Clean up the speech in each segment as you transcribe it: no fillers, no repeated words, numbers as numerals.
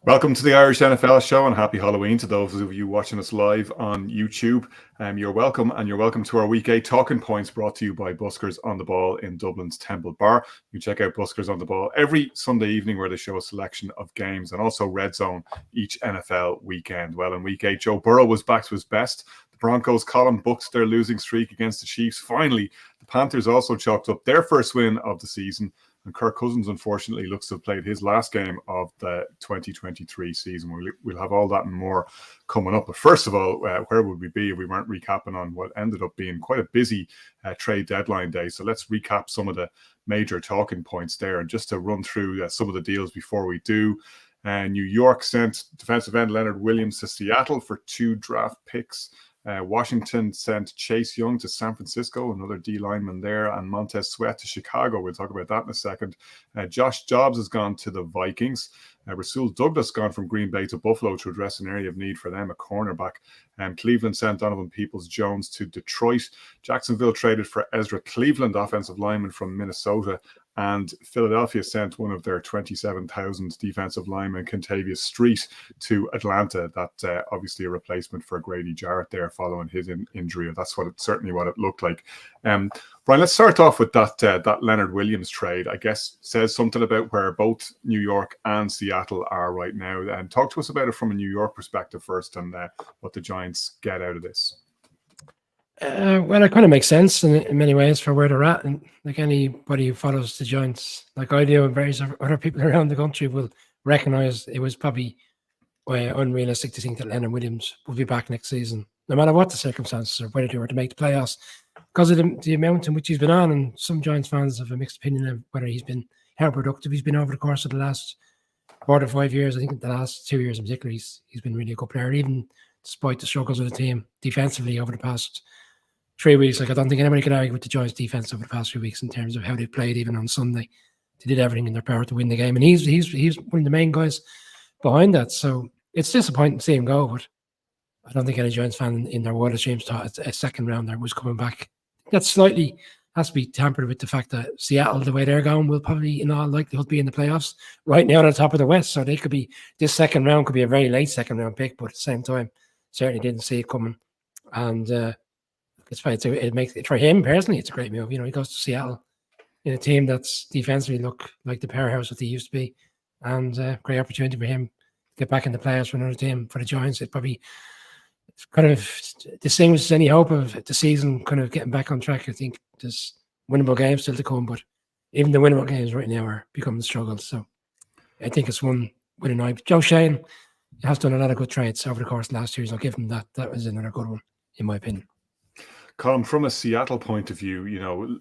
Welcome to the Irish NFL show and happy Halloween to those of you watching us live on YouTube. You're welcome, and you're welcome to our Week 8 Talking Points brought to you by Buskers on the Ball in Dublin's Temple Bar. You check out Buskers on the Ball every Sunday evening where they show a selection of games and also Red Zone each NFL weekend. Well, in Week 8, Joe Burrow was back to his best. The Broncos' column booked their losing streak against the Chiefs. Finally, the Panthers also chalked up their first win of the season. And Kirk Cousins, unfortunately, looks to have played his last game of the 2023 season. We'll have all that and more coming up. But first of all, where would we be if we weren't recapping on what ended up being quite a busy trade deadline day? So let's recap some of the major talking points there. And just to run through some of the deals before we do. New York sent defensive end Leonard Williams to Seattle for 2 draft picks. Washington sent Chase Young to San Francisco, another D lineman there, and Montez Sweat to Chicago. We'll talk about that in a second. Josh Jobs has gone to the Vikings. Rasul Douglas gone from Green Bay to Buffalo to address an area of need for them, a cornerback. Cleveland sent Donovan Peoples-Jones to Detroit. Jacksonville traded for Ezra Cleveland, offensive lineman from Minnesota. And Philadelphia sent one of their 27,000 defensive linemen, Kentavious Street, to Atlanta. That obviously a replacement for Grady Jarrett there following his injury. That's certainly what it looked like. Brian, let's start off with that Leonard Williams trade. I guess says something about where both New York and Seattle are right now. And talk to us about it from a New York perspective first, and what the Giants get out of this. Well, it kind of makes sense in many ways for where they're at, and like anybody who follows the Giants, like I do, and various other people around the country will recognize it was probably unrealistic to think that Leonard Williams will be back next season, no matter what the circumstances or whether they were to make the playoffs, because of the amount in which he's been on. And some Giants fans have a mixed opinion of whether how productive he's been over the course of the last 4 to 5 years. I think the last 2 years in particular, he's been really a good player, even despite the struggles of the team defensively over the past 3 weeks. Like, I don't think anybody could argue with the Giants' defense over the past 3 weeks in terms of how they played, even on Sunday. They did everything in their power to win the game, and he's one of the main guys behind that. So it's disappointing to see him go, but I don't think any Giants fan in their wildest dreams thought a second rounder was coming back. That slightly has to be tampered with the fact that Seattle, the way they're going, will probably in all likelihood be in the playoffs right now at the top of the West. So they could be, this second round could be a very late second round pick, but at the same time, certainly didn't see it coming. And it's fine. It makes it for him personally. It's a great move. You know, he goes to Seattle in a team that's defensively look like the powerhouse that they used to be, and great opportunity for him to get back in the playoffs for another team. For the Giants, it probably kind of distinguishes any hope of the season kind of getting back on track. I think there's winnable games still to come, but even the winnable games right now are becoming struggles. So I think it's one with an eye. Joe Schoen has done a lot of good trades over the course of last year, so I'll give him that. That was another good one, in my opinion. Colin, from a Seattle point of view, you know,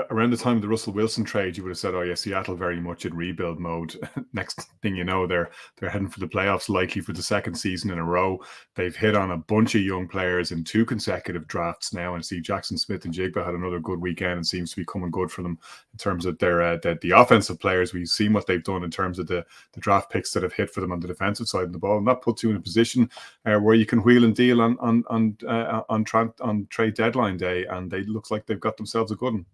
around the time of the Russell Wilson trade, you would have said, oh yeah, Seattle very much in rebuild mode. Next thing you know, they're heading for the playoffs, likely for the second season in a row. They've hit on a bunch of young players in 2 consecutive drafts now, and see Jackson Smith and Jigba had another good weekend and seems to be coming good for them in terms of their the offensive players. We've seen what they've done in terms of the draft picks that have hit for them on the defensive side of the ball, and that puts you in a position where you can wheel and deal on trade deadline day, and they looks like they've got themselves a good one.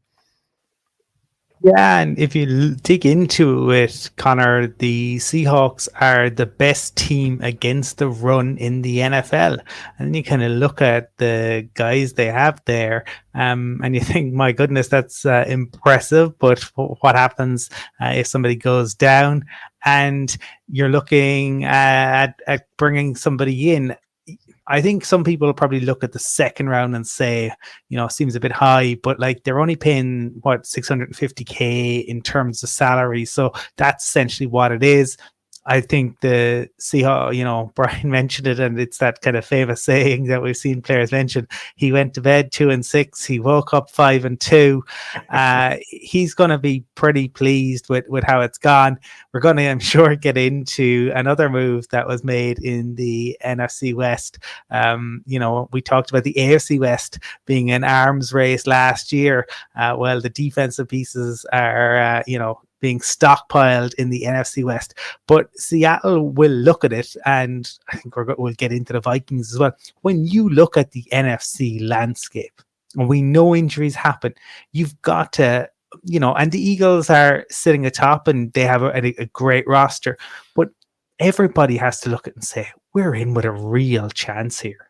Yeah, and if you dig into it, Connor, the Seahawks are the best team against the run in the NFL. And you kind of look at the guys they have there, and you think, my goodness, that's impressive. But what happens if somebody goes down? And you're looking at bringing somebody in. I think some people will probably look at the second round and say, you know, it seems a bit high, but like they're only paying $650K in terms of salary. So that's essentially what it is. I think the Seahawks, you know, Brian mentioned it, and it's that kind of famous saying that we've seen players mention. He went to bed 2-6. He woke up 5-2. He's going to be pretty pleased with how it's gone. We're going to, I'm sure, get into another move that was made in the NFC West. You know, we talked about the AFC West being an arms race last year. Well, the defensive pieces are, you know, being stockpiled in the NFC West. But Seattle will look at it, and I think we'll get into the Vikings as well. When you look at the NFC landscape, and we know injuries happen, you've got to, you know, and the Eagles are sitting atop and they have a great roster. But everybody has to look at it and say, we're in with a real chance here.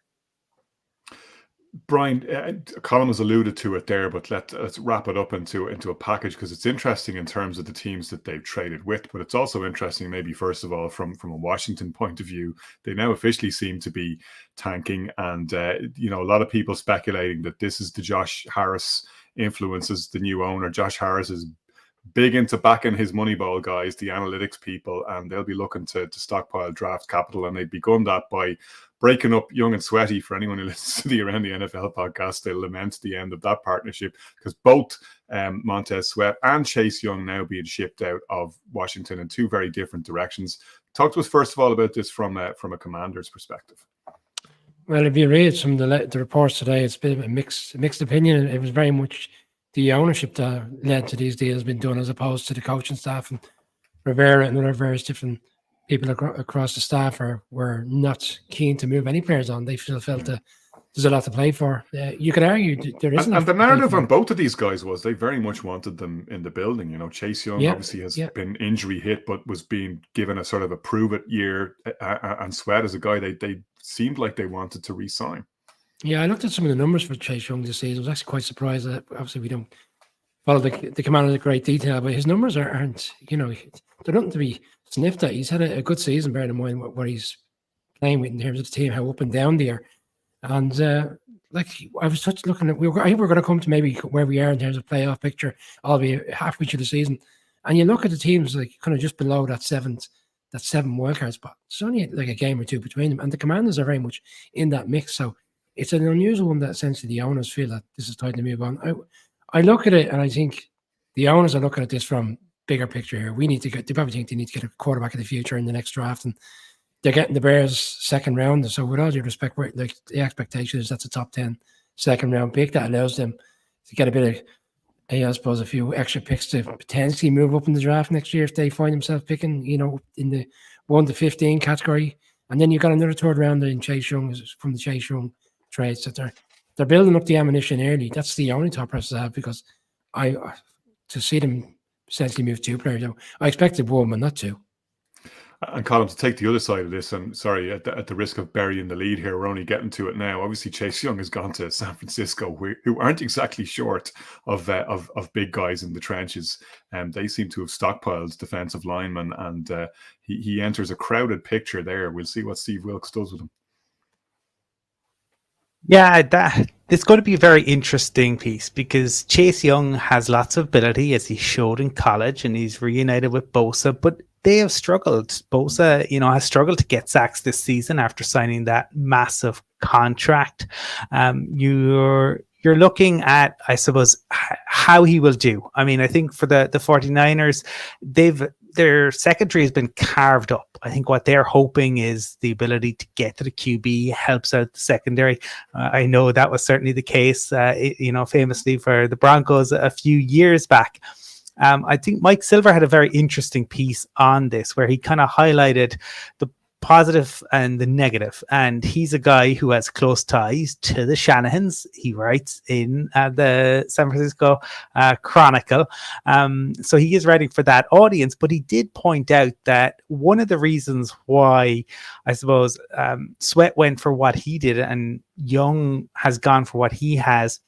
Brian, Colin has alluded to it there, but let's wrap it up into a package, because it's interesting in terms of the teams that they've traded with, but it's also interesting, maybe first of all, from a Washington point of view. They now officially seem to be tanking, and a lot of people speculating that this is the Josh Harris influence as the new owner. Josh Harris is big into backing his Moneyball guys, the analytics people, and they'll be looking to stockpile draft capital, and they've begun that by breaking up Young and Sweaty. For anyone who listens to the Around the NFL podcast, they lament the end of that partnership, because both Montez Sweat and Chase Young now being shipped out of Washington in two very different directions. Talk to us first of all about this from a Commander's perspective. Well, if you read some of the reports today, it's a bit of a mixed opinion. It was very much the ownership that led to these deals being done, as opposed to the coaching staff, and Rivera and other various different people across the staff were not keen to move any players on. They still felt that there's a lot to play for. You could argue there isn't. And the narrative on both of these guys was they very much wanted them in the building. Chase Young obviously has been injury hit, but was being given a sort of a prove it year. And Sweat is a guy they seemed like they wanted to re-sign. Yeah, I looked at some of the numbers for Chase Young this season. I was actually quite surprised that obviously we don't follow the Commanders in great detail, but his numbers aren't, they're nothing to be sniffed at. He's had a good season, bearing in mind what he's playing with in terms of the team, how up and down they are. And I was looking at, I think we're going to come to maybe where we are in terms of playoff picture, albeit halfway through the season. And you look at the teams like kind of just below that seven wildcard spot. It's only like a game or two between them, and the Commanders are very much in that mix. So it's an unusual one that essentially the owners feel that this is time to move on. I look at it and I think the owners are looking at this from bigger picture here. They probably think they need to get a quarterback of the future in the next draft, and they're getting the Bears second round. So with all due respect, the expectation is that's a top 10 second round pick that allows them to get a bit of, I suppose, a few extra picks to potentially move up in the draft next year if they find themselves picking, in the 1 to 15 category. And then you've got another third rounder in Chase Young from the Chase Young trades. So they're building up the ammunition early. That's the only thought process I have, because to see them essentially move two players out, I expected one, but not two. And Colin, to take the other side of this, and sorry, at the risk of burying the lead here, we're only getting to it now. Obviously, Chase Young has gone to San Francisco, who aren't exactly short of big guys in the trenches. They seem to have stockpiled defensive linemen, and he enters a crowded picture there. We'll see what Steve Wilks does with him. Yeah, it's going to be a very interesting piece, because Chase Young has lots of ability, as he showed in college, and he's reunited with Bosa, but they have struggled. Bosa, has struggled to get sacks this season after signing that massive contract. You're looking at, I suppose, how he will do. I mean, I think for the 49ers, their secondary has been carved up. I think what they're hoping is the ability to get to the QB helps out the secondary. I know that was certainly the case, famously for the Broncos a few years back. I think Mike Silver had a very interesting piece on this, where he kind of highlighted the positive and the negative. And he's a guy who has close ties to the Shanahans. He writes in the San Francisco Chronicle. So he is writing for that audience. But he did point out that one of the reasons why, I suppose, Sweat went for what he did and Young has gone for what he has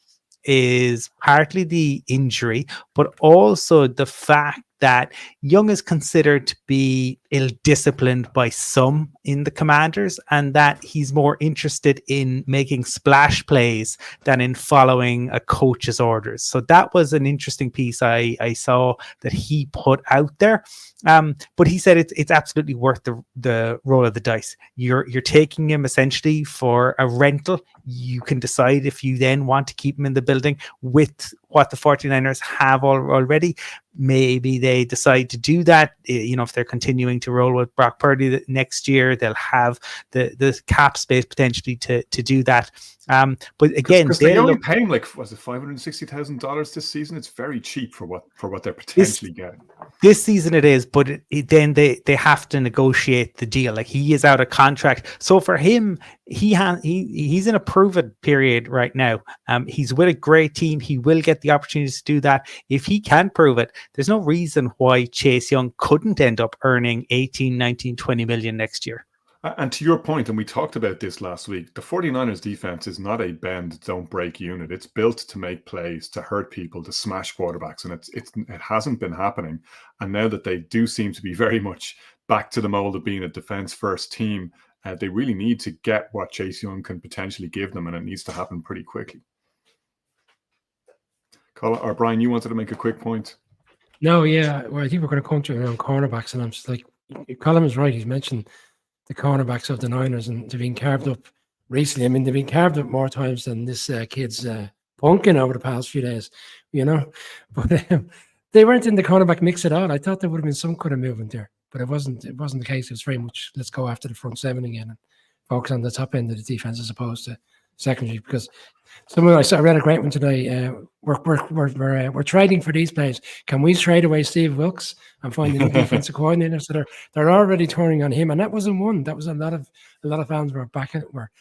is partly the injury, but also the fact that Young is considered to be ill-disciplined by some in the Commanders, and that he's more interested in making splash plays than in following a coach's orders. So that was an interesting piece I saw that he put out there. But he said it's absolutely worth the roll of the dice. You're taking him essentially for a rental. You can decide if you then want to keep him in the building with what the 49ers have already. Maybe they decide to do that. If they're continuing to roll with Brock Purdy next year, they'll have the cap space potentially to do that. But again, they're only paying $560,000 this season. It's very cheap for what they're potentially getting. This season it is, but then they have to negotiate the deal. Like, he is out of contract, so for him, he's in a proven period right now. He's with a great team. He will get the opportunity to do that if he can prove it. There's no reason why Chase Young couldn't end up earning 18, 19, 20 million next year. And to your point, and we talked about this last week, the 49ers defense is not a bend, don't break unit. It's built to make plays, to hurt people, to smash quarterbacks, and it hasn't been happening. And now that they do seem to be very much back to the mold of being a defense-first team, they really need to get what Chase Young can potentially give them, and it needs to happen pretty quickly. Colin, or Brian, you wanted to make a quick point? No, yeah. Well, I think we're going to come to it around cornerbacks, and I'm just like, Colin is right. He's mentioned the cornerbacks of the Niners, and they've been carved up recently. I mean, they've been carved up more times than this kid's punking over the past few days, But they weren't in the cornerback mix at all. I thought there would have been some kind of movement there, but it wasn't. It wasn't the case. It was very much, let's go after the front seven again and focus on the top end of the defense as opposed to secondary. Because I read a great one today. We're trading for these players. Can we trade away Steve Wilkes and find a new defensive coordinator? So they're already turning on him, and that wasn't one. That was a lot of fans were backing it. Were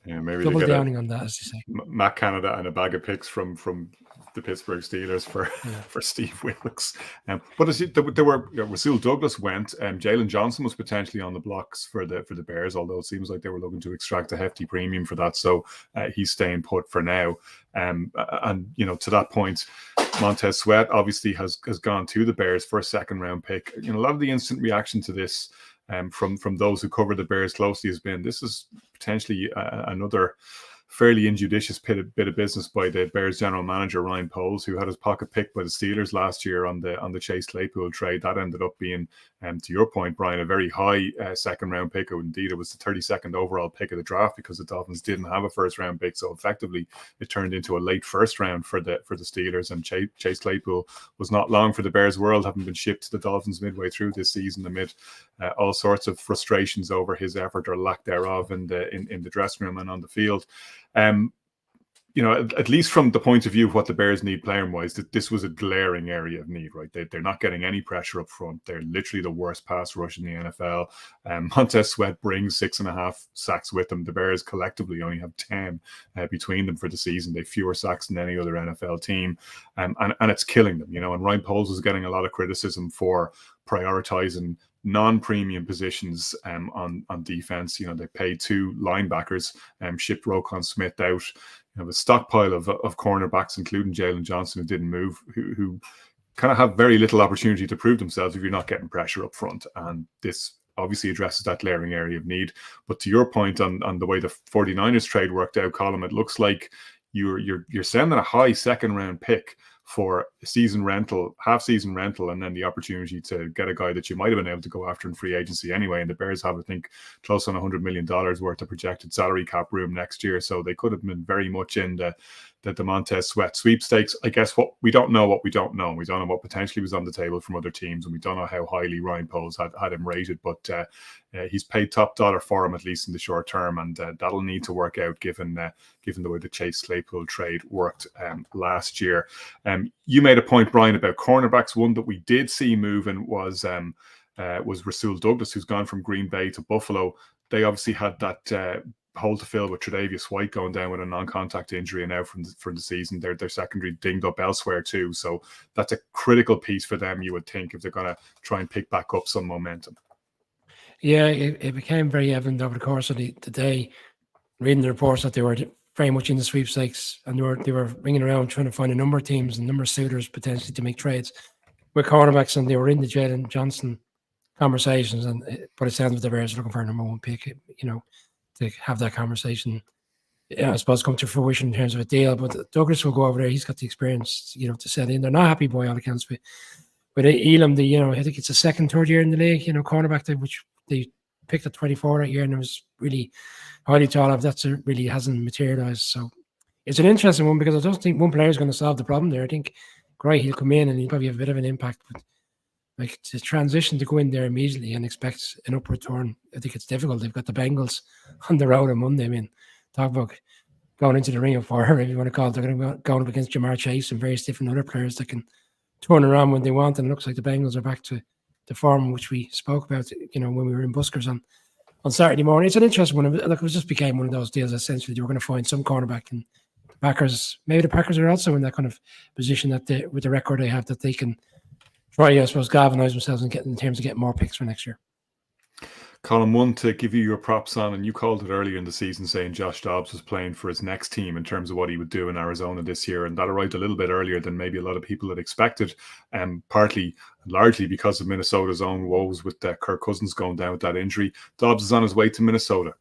maybe double downing on that, as you say. Matt Canada and a bag of picks from the Pittsburgh Steelers for Steve Wilkes. But there were Rasul Douglas went, Jalen Johnson was potentially on the blocks for the Bears, although it seems like they were looking to extract a hefty premium for that. So he's staying put for now. And to that point, Montez Sweat obviously has gone to the Bears for a second round pick. A lot of the instant reaction to this from those who cover the Bears closely has been, this is potentially another fairly injudicious bit of business by the Bears general manager Ryan Poles, who had his pocket picked by the Steelers last year on the Chase Claypool trade. That ended up being, to your point, Brian, a very high second round pick. Indeed, it was the 32nd overall pick of the draft because the Dolphins didn't have a first round pick. So effectively, it turned into a late first round for the Steelers. And Chase Claypool was not long for the Bears world, having been shipped to the Dolphins midway through this season amid all sorts of frustrations over his effort or lack thereof in the dressing room and on the field. At least from the point of view of what the Bears need player-wise, that this was a glaring area of need, right? They're not getting any pressure up front. They're literally the worst pass rush in the NFL. Montez Sweat brings 6.5 sacks with them. The Bears collectively only have 10 between them for the season. They have fewer sacks than any other NFL team, and it's killing them. And Ryan Poles was getting a lot of criticism for prioritizing non-premium positions on defense. They paid 2 linebackers, shipped Roquan Smith out. A stockpile of cornerbacks, including Jalen Johnson, who didn't move, who kind of have very little opportunity to prove themselves if you're not getting pressure up front. And this obviously addresses that glaring area of need. But to your point on the way the 49ers trade worked out, Colin, it looks like you're sending a high second round pick for half-season rental, and then the opportunity to get a guy that you might have been able to go after in free agency anyway. And the Bears have, I think, close on $100 million worth of projected salary cap room next year. So they could have been very much in the Montez Sweat sweepstakes. I guess we don't know what we don't know. We don't know what potentially was on the table from other teams, and we don't know how highly Ryan Poles had him rated. But he's paid top dollar for him, at least in the short term, and that'll need to work out given the way the Chase Claypool trade worked last year. You made a point, Brian, about cornerbacks. One that we did see moving was Rasul Douglas, who's gone from Green Bay to Buffalo. They obviously had that hole to fill with Tre'Davious White going down with a non-contact injury, and now from the season, their secondary dinged up elsewhere too. So that's a critical piece for them, you would think, if they're going to try and pick back up some momentum. Yeah, it became very evident over the course of the day, reading the reports, that they were very much in the sweepstakes, and they were ringing around trying to find a number of teams and a number of suitors potentially to make trades with cornerbacks, and they were in the Jalen Johnson conversations. And but it sounds like the Bears are looking for a number 1 pick, to have that conversation, I suppose, come to fruition in terms of a deal. But Douglas will go over there. He's got the experience, to set in. They're not happy by all accounts with Elam. I think it's the second, third year in the league, cornerback, which they picked at 24 that year, and it was really highly thought of. That really hasn't materialized. So it's an interesting one, because I don't think one player is going to solve the problem there. I think he'll come in and he'll probably have a bit of an impact, but like the transition to go in there immediately and expect an upward turn, I think it's difficult. They've got the Bengals on the road on Monday. I mean, talk about going into the ring of fire, if you want to call it. They're going to be going up against Jamar Chase and various different other players that can turn around when they want, and it looks like the Bengals are back to the form which we spoke about, when we were in Buskers on Saturday morning. It's an interesting one. Look, it just became one of those deals. Essentially, they were going to find some cornerback, and the Packers, maybe the Packers are also in that kind of position that with the record they have, that they can try, I suppose, galvanize themselves and get in terms of getting more picks for next year. Colin, one to give you your props on, and you called it earlier in the season saying Josh Dobbs was playing for his next team in terms of what he would do in Arizona this year, and that arrived a little bit earlier than maybe a lot of people had expected, partly, largely because of Minnesota's own woes with Kirk Cousins going down with that injury. Dobbs is on his way to Minnesota.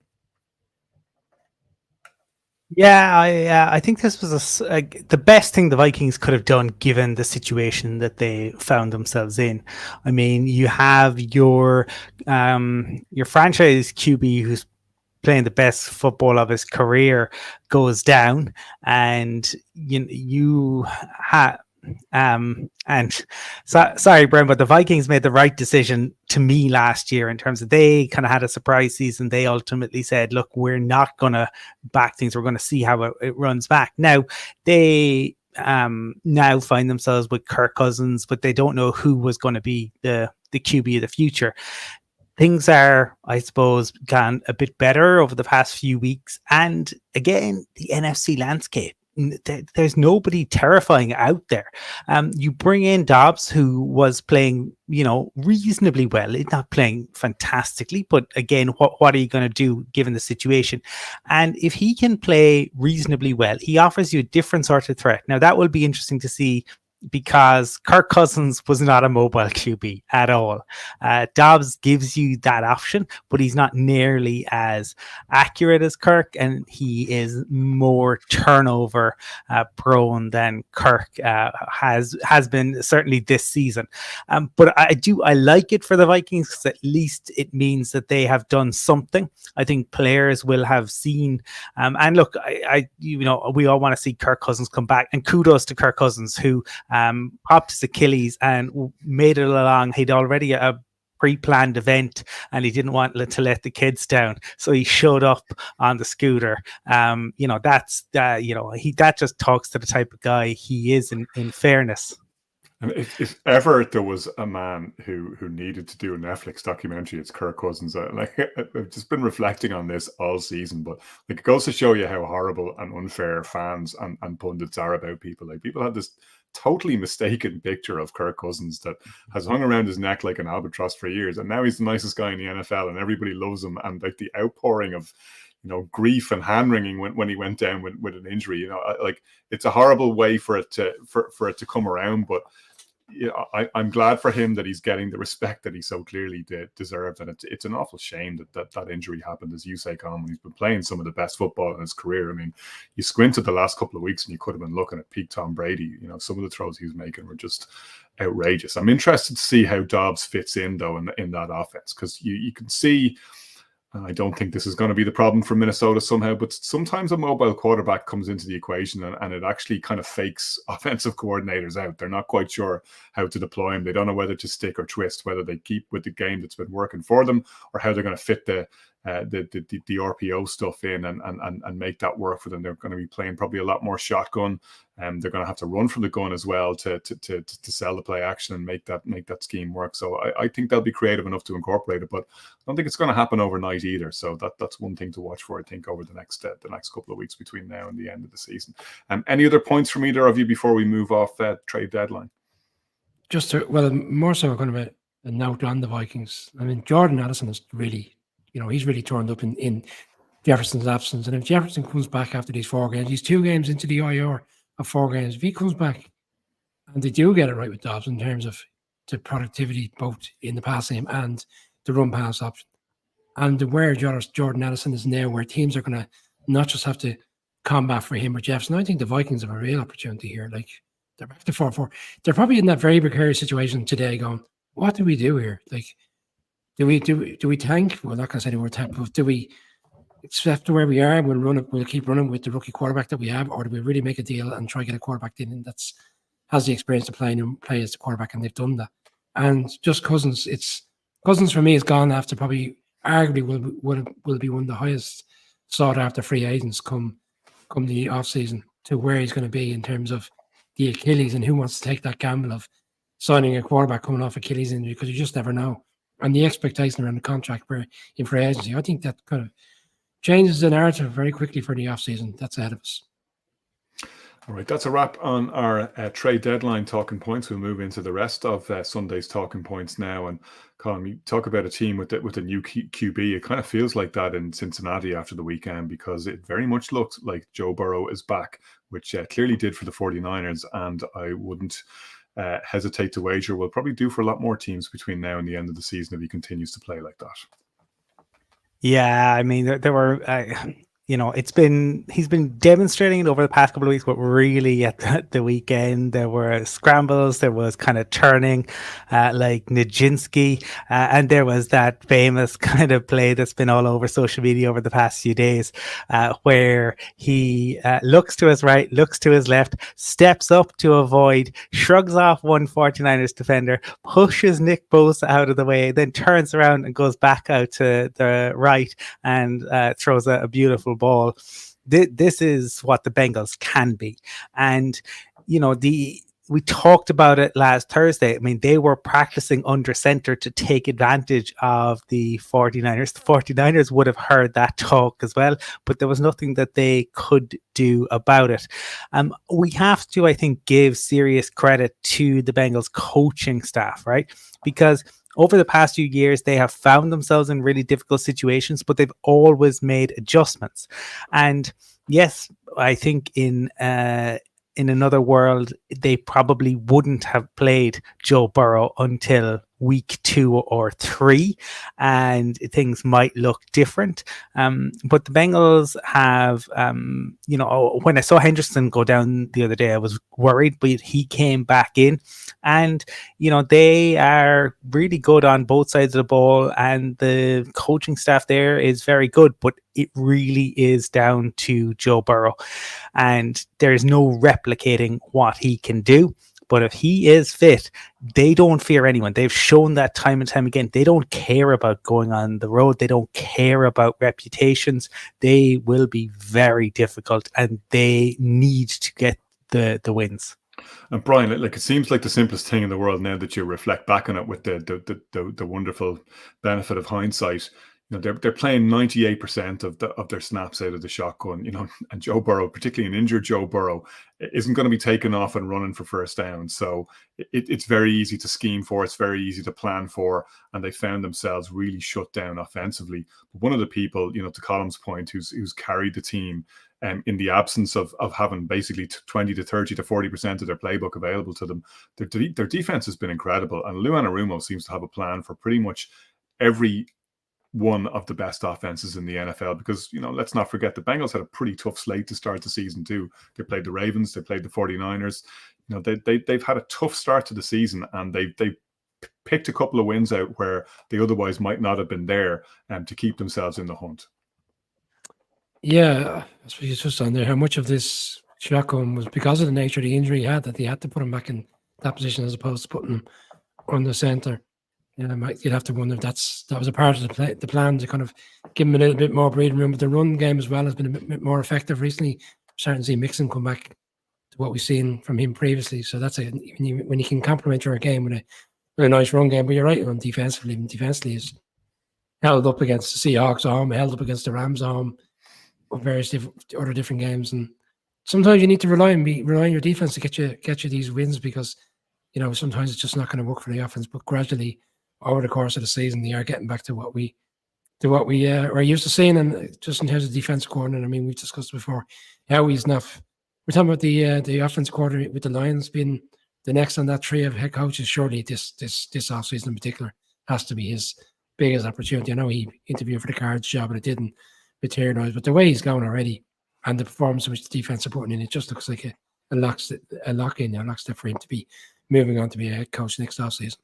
Yeah, I think this was the best thing the Vikings could have done given the situation that they found themselves in. I mean, you have your franchise QB who's playing the best football of his career goes down, and you have. Sorry, Brian, but the Vikings made the right decision to me last year in terms of they kind of had a surprise season. They ultimately said, look, we're not going to back things. We're going to see how it runs back. Now, they now find themselves with Kirk Cousins, but they don't know who was going to be the QB of the future. Things are, I suppose, gone a bit better over the past few weeks. And again, the NFC landscape. There's nobody terrifying out there. You bring in Dobbs, who was playing, reasonably well. He's not playing fantastically, but again, what are you going to do given the situation? And if he can play reasonably well, he offers you a different sort of threat. Now, that will be interesting to see, because Kirk Cousins was not a mobile QB at all. Dobbs gives you that option, but he's not nearly as accurate as Kirk, and he is more turnover prone than Kirk has been, certainly this season. But I like it for the Vikings, because at least it means that they have done something. I think players will have seen, and look, we all want to see Kirk Cousins come back, and kudos to Kirk Cousins, who popped his Achilles and made it along. He'd already a pre-planned event, and he didn't want to let the kids down, so he showed up on the scooter. That just talks to the type of guy he is in fairness. And if ever there was a man who needed to do a Netflix documentary, it's Kirk Cousins. I've just been reflecting on this all season, but it goes to show you how horrible and unfair fans and pundits are about people. Like, people have this totally mistaken picture of Kirk Cousins that has hung around his neck like an albatross for years, and now he's the nicest guy in the NFL, and everybody loves him. And like the outpouring of grief and hand wringing when he went down with an injury, like, it's a horrible way for it to come around, but. I'm glad for him that he's getting the respect that he so clearly deserved, and it's an awful shame that injury happened, as you say, Colin, when he's been playing some of the best football in his career. I mean, you squinted the last couple of weeks and you could have been looking at peak Tom Brady. Some of the throws he was making were just outrageous. I'm interested to see how Dobbs fits in, though, in that offense, because you can see. And I don't think this is going to be the problem for Minnesota somehow, but sometimes a mobile quarterback comes into the equation and it actually kind of fakes offensive coordinators out. They're not quite sure how to deploy him. They don't know whether to stick or twist, whether they keep with the game that's been working for them, or how they're going to fit the RPO stuff in and make that work for them. They're going to be playing probably a lot more shotgun, and they're going to have to run from the gun as well to sell the play action and make that scheme work. So I think they'll be creative enough to incorporate it, but I don't think it's going to happen overnight either. So that's one thing to watch for, I think, over the next couple of weeks between now and the end of the season. Any other points from either of you before we move off trade deadline? Just more so kind of a note on the Vikings. I mean, Jordan Addison is really. He's really turned up in Jefferson's absence. And if Jefferson comes back after these 4 games, he's 2 games into the IR of 4 games. If he comes back and they do get it right with Dobbs in terms of the productivity, both in the pass game and the run pass option, and where Jordan Addison is now, where teams are going to not just have to combat for him or Jefferson, I think the Vikings have a real opportunity here. Like, they're back to 4-4. They're probably in that very precarious situation today going, what do we do here? Like, Do we tank? We're not going to say the word tank, but do we accept where we are? We'll keep running with the rookie quarterback that we have, or do we really make a deal and try to get a quarterback in that's has the experience to play as the quarterback? And they've done that. And just Cousins, Cousins for me is gone after probably arguably will be one of the highest sought after free agents come the off season, to where he's going to be in terms of the Achilles and who wants to take that gamble of signing a quarterback coming off Achilles injury, because you just never know. And the expectation around the contract in free agency, I think that kind of changes the narrative very quickly for the offseason that's ahead of us. All right, that's a wrap on our trade deadline talking points. We'll move into the rest of Sunday's talking points now. And Colin, you talk about a team with a new QB. It kind of feels like that in Cincinnati after the weekend, because it very much looks like Joe Burrow is back, which clearly did for the 49ers. And I wouldn't hesitate to wager will probably do for a lot more teams between now and the end of the season if he continues to play like that. Yeah, I mean, there were, he's been demonstrating it over the past couple of weeks, but really at the weekend, there were scrambles, there was kind of turning like Nijinski, and there was that famous kind of play that's been all over social media over the past few days, where he looks to his right, looks to his left, steps up to avoid, shrugs off one 49ers defender, pushes Nick Bosa out of the way, then turns around and goes back out to the right and throws a beautiful ball. This is what the Bengals can be. And, we talked about it last Thursday. I mean, they were practicing under center to take advantage of the 49ers. The 49ers would have heard that talk as well, but there was nothing that they could do about it. We have to, I think, give serious credit to the Bengals coaching staff, right? Because over the past few years, they have found themselves in really difficult situations, but they've always made adjustments. And yes, I think in another world, they probably wouldn't have played Joe Burrow until week 2 or 3, and things might look different. But the Bengals have, when I saw Henderson go down the other day, I was worried, but he came back in, and, they are really good on both sides of the ball, and the coaching staff there is very good, but it really is down to Joe Burrow, and there's no replicating what he can do. But if he is fit, they don't fear anyone. They've shown that time and time again. They don't care about going on the road. They don't care about reputations. They will be very difficult, and they need to get the wins. And Brian, it seems like the simplest thing in the world now that you reflect back on it with the wonderful benefit of hindsight. They're playing 98% of their snaps out of the shotgun, and Joe Burrow, particularly an injured Joe Burrow, isn't going to be taken off and running for first down. So it's very easy to scheme for, it's very easy to plan for, and they found themselves really shut down offensively. But one of the people, to Colin's point, who's carried the team in the absence of having basically 20 to 30 to 40% of their playbook available to them, their defense has been incredible. And Lou Anarumo seems to have a plan for pretty much every one of the best offenses in the NFL, because let's not forget the Bengals had a pretty tough slate to start the season too. They played the Ravens, they played the 49ers. They've had a tough start to the season, and they picked a couple of wins out where they otherwise might not have been there to keep themselves in the hunt. Yeah, that's what you just on there. How much of this shotgun was because of the nature of the injury he had, that they had to put him back in that position as opposed to putting him on the center. You'd have to wonder if that was a part of the plan to kind of give him a little bit more breathing room. But the run game as well has been a bit more effective recently. We're starting to see Mixon come back to what we've seen from him previously. So that's when you can complement your game with a nice run game. But you're right, on defensively is held up against the Seahawks at home, held up against the Rams at home, or various other different games. And sometimes you need to rely on your defense to get you these wins, because sometimes it's just not going to work for the offense. But gradually, over the course of the season, they are getting back to what we are used to seeing. And just in terms of defense coordinator, I mean, we've discussed before how he's not. We're talking about the offense coordinator with the Lions being the next on that tree of head coaches. Surely this offseason in particular has to be his biggest opportunity. I know he interviewed for the Cards job and it didn't materialize, but the way he's going already and the performance which the defense are putting in, it just looks like a lockstep for him to be moving on to be a head coach next offseason.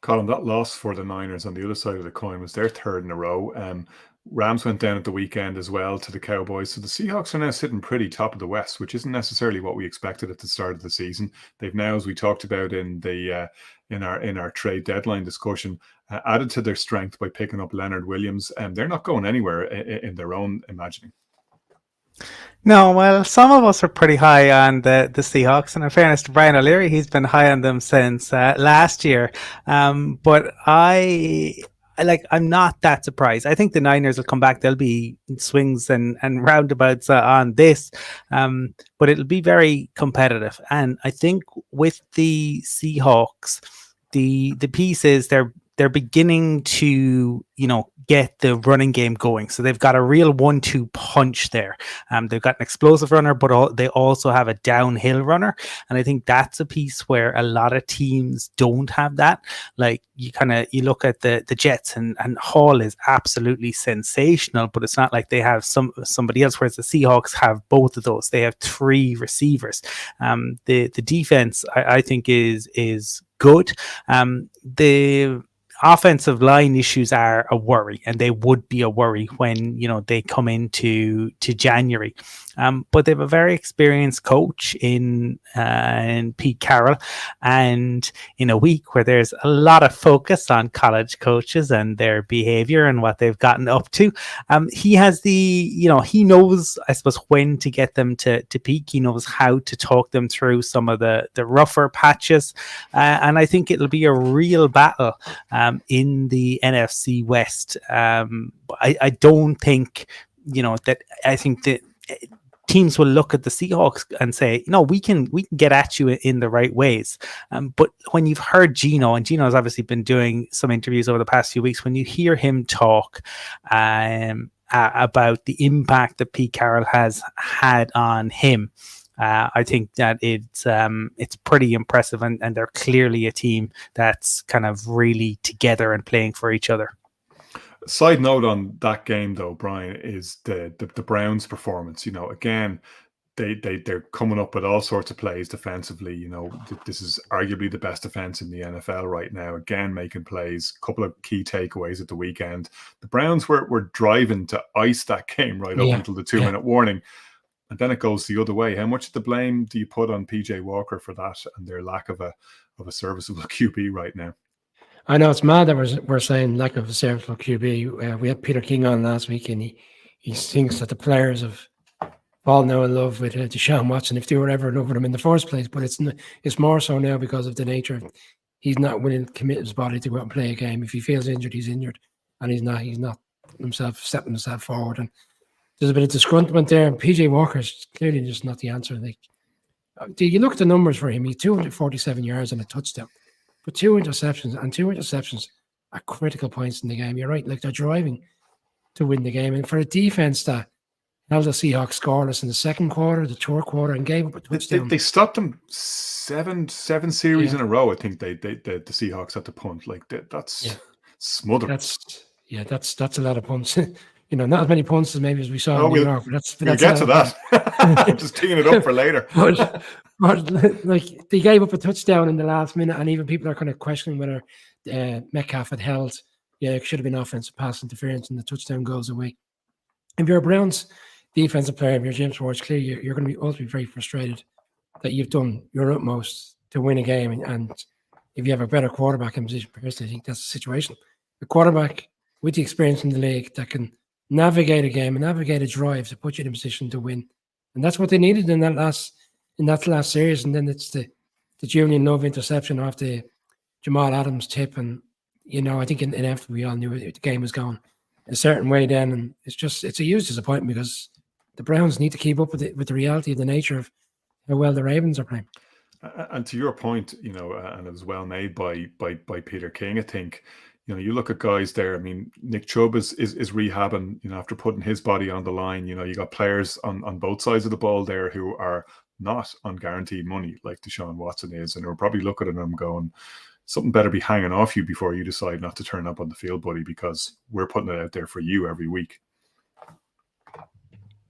Colin, that loss for the Niners on the other side of the coin was their third in a row. Rams went down at the weekend as well to the Cowboys. So the Seahawks are now sitting pretty top of the West, which isn't necessarily what we expected at the start of the season. They've now, as we talked about in our trade deadline discussion, added to their strength by picking up Leonard Williams. And they're not going anywhere in their own imagining. No, well, some of us are pretty high on the Seahawks, and in fairness to Brian O'Leary, he's been high on them since last year. But I'm not that surprised. I think the Niners will come back. There'll be swings and roundabouts on this, but it'll be very competitive. And I think with the Seahawks, the piece is they're beginning to get the running game going. So they've got a real 1-2 punch there. They've got an explosive runner, but they also have a downhill runner. And I think that's a piece where a lot of teams don't have that. Like you look at the Jets and Hall is absolutely sensational, but it's not like they have somebody else, whereas the Seahawks have both of those. They have 3 receivers. The defense I think is good. The offensive line issues are a worry, and they would be a worry when they come into January. But they have a very experienced coach in Pete Carroll, and in a week where there's a lot of focus on college coaches and their behavior and what they've gotten up to, he has he knows, I suppose, when to get them to peak. He knows how to talk them through some of the rougher patches, and I think it'll be a real battle in the NFC West. I don't think that. I think that teams will look at the Seahawks and say, we can get at you in the right ways. But when you've heard Geno, and Geno has obviously been doing some interviews over the past few weeks, when you hear him talk about the impact that Pete Carroll has had on him, I think that it's pretty impressive, and they're clearly a team that's kind of really together and playing for each other. Side note on that game, though, Brian, is the Browns' performance. Again, they're coming up with all sorts of plays defensively. This is arguably the best defense in the NFL right now. Again, making plays. A couple of key takeaways at the weekend. The Browns were driving to ice that game right up until the 2-minute warning. And then it goes the other way. How much of the blame do you put on PJ Walker for that and their lack of a serviceable QB right now? I know it's mad that we're saying lack of a serviceable QB. We had Peter King on last week, and he thinks that the players have fallen out in love with Deshaun Watson, if they were ever in love with him in the first place. But it's more so now because of the nature of he's not willing to commit his body to go out and play a game. If he feels injured, he's injured, and he's not stepping himself forward. And there's a bit of disgruntlement there. And PJ Walker's clearly just not the answer. You look at the numbers for him. He 247 yards and a touchdown. But 2 interceptions are critical points in the game. You're right. Like, they're driving to win the game. And for a defense that held the Seahawks scoreless in the second quarter, the third quarter, and gave up a touchdown. They stopped them seven series in a row. I think the Seahawks had to punt. Like, that's smothered. That's a lot of punts. Not as many punts as maybe as we saw in New York. We'll get to that. I'm just teeing it up for later. But like, they gave up a touchdown in the last minute, and even people are kind of questioning whether Metcalf had held. It should have been offensive pass interference, and the touchdown goes away. If you're a Browns defensive player, if you're James Schwartz, clearly you're going to be ultimately very frustrated that you've done your utmost to win a game, and if you have a better quarterback in position, personally, I think that's the situation. The quarterback with the experience in the league that can navigate a game and navigate a drive to put you in a position to win, and that's what they needed in that last series. And then it's the Julian Love interception off the Jamal Adams tip, and I think in after we all knew the game was going a certain way then, and it's a huge disappointment because the Browns need to keep up with the reality of the nature of how well the Ravens are playing. And to your point, and it was well made by Peter King, I think. You look at guys there. I mean, Nick Chubb is rehabbing, after putting his body on the line. You got players on both sides of the ball there who are not on guaranteed money like Deshaun Watson is, and we're probably looking at him going, something better be hanging off you before you decide not to turn up on the field, buddy, because we're putting it out there for you every week.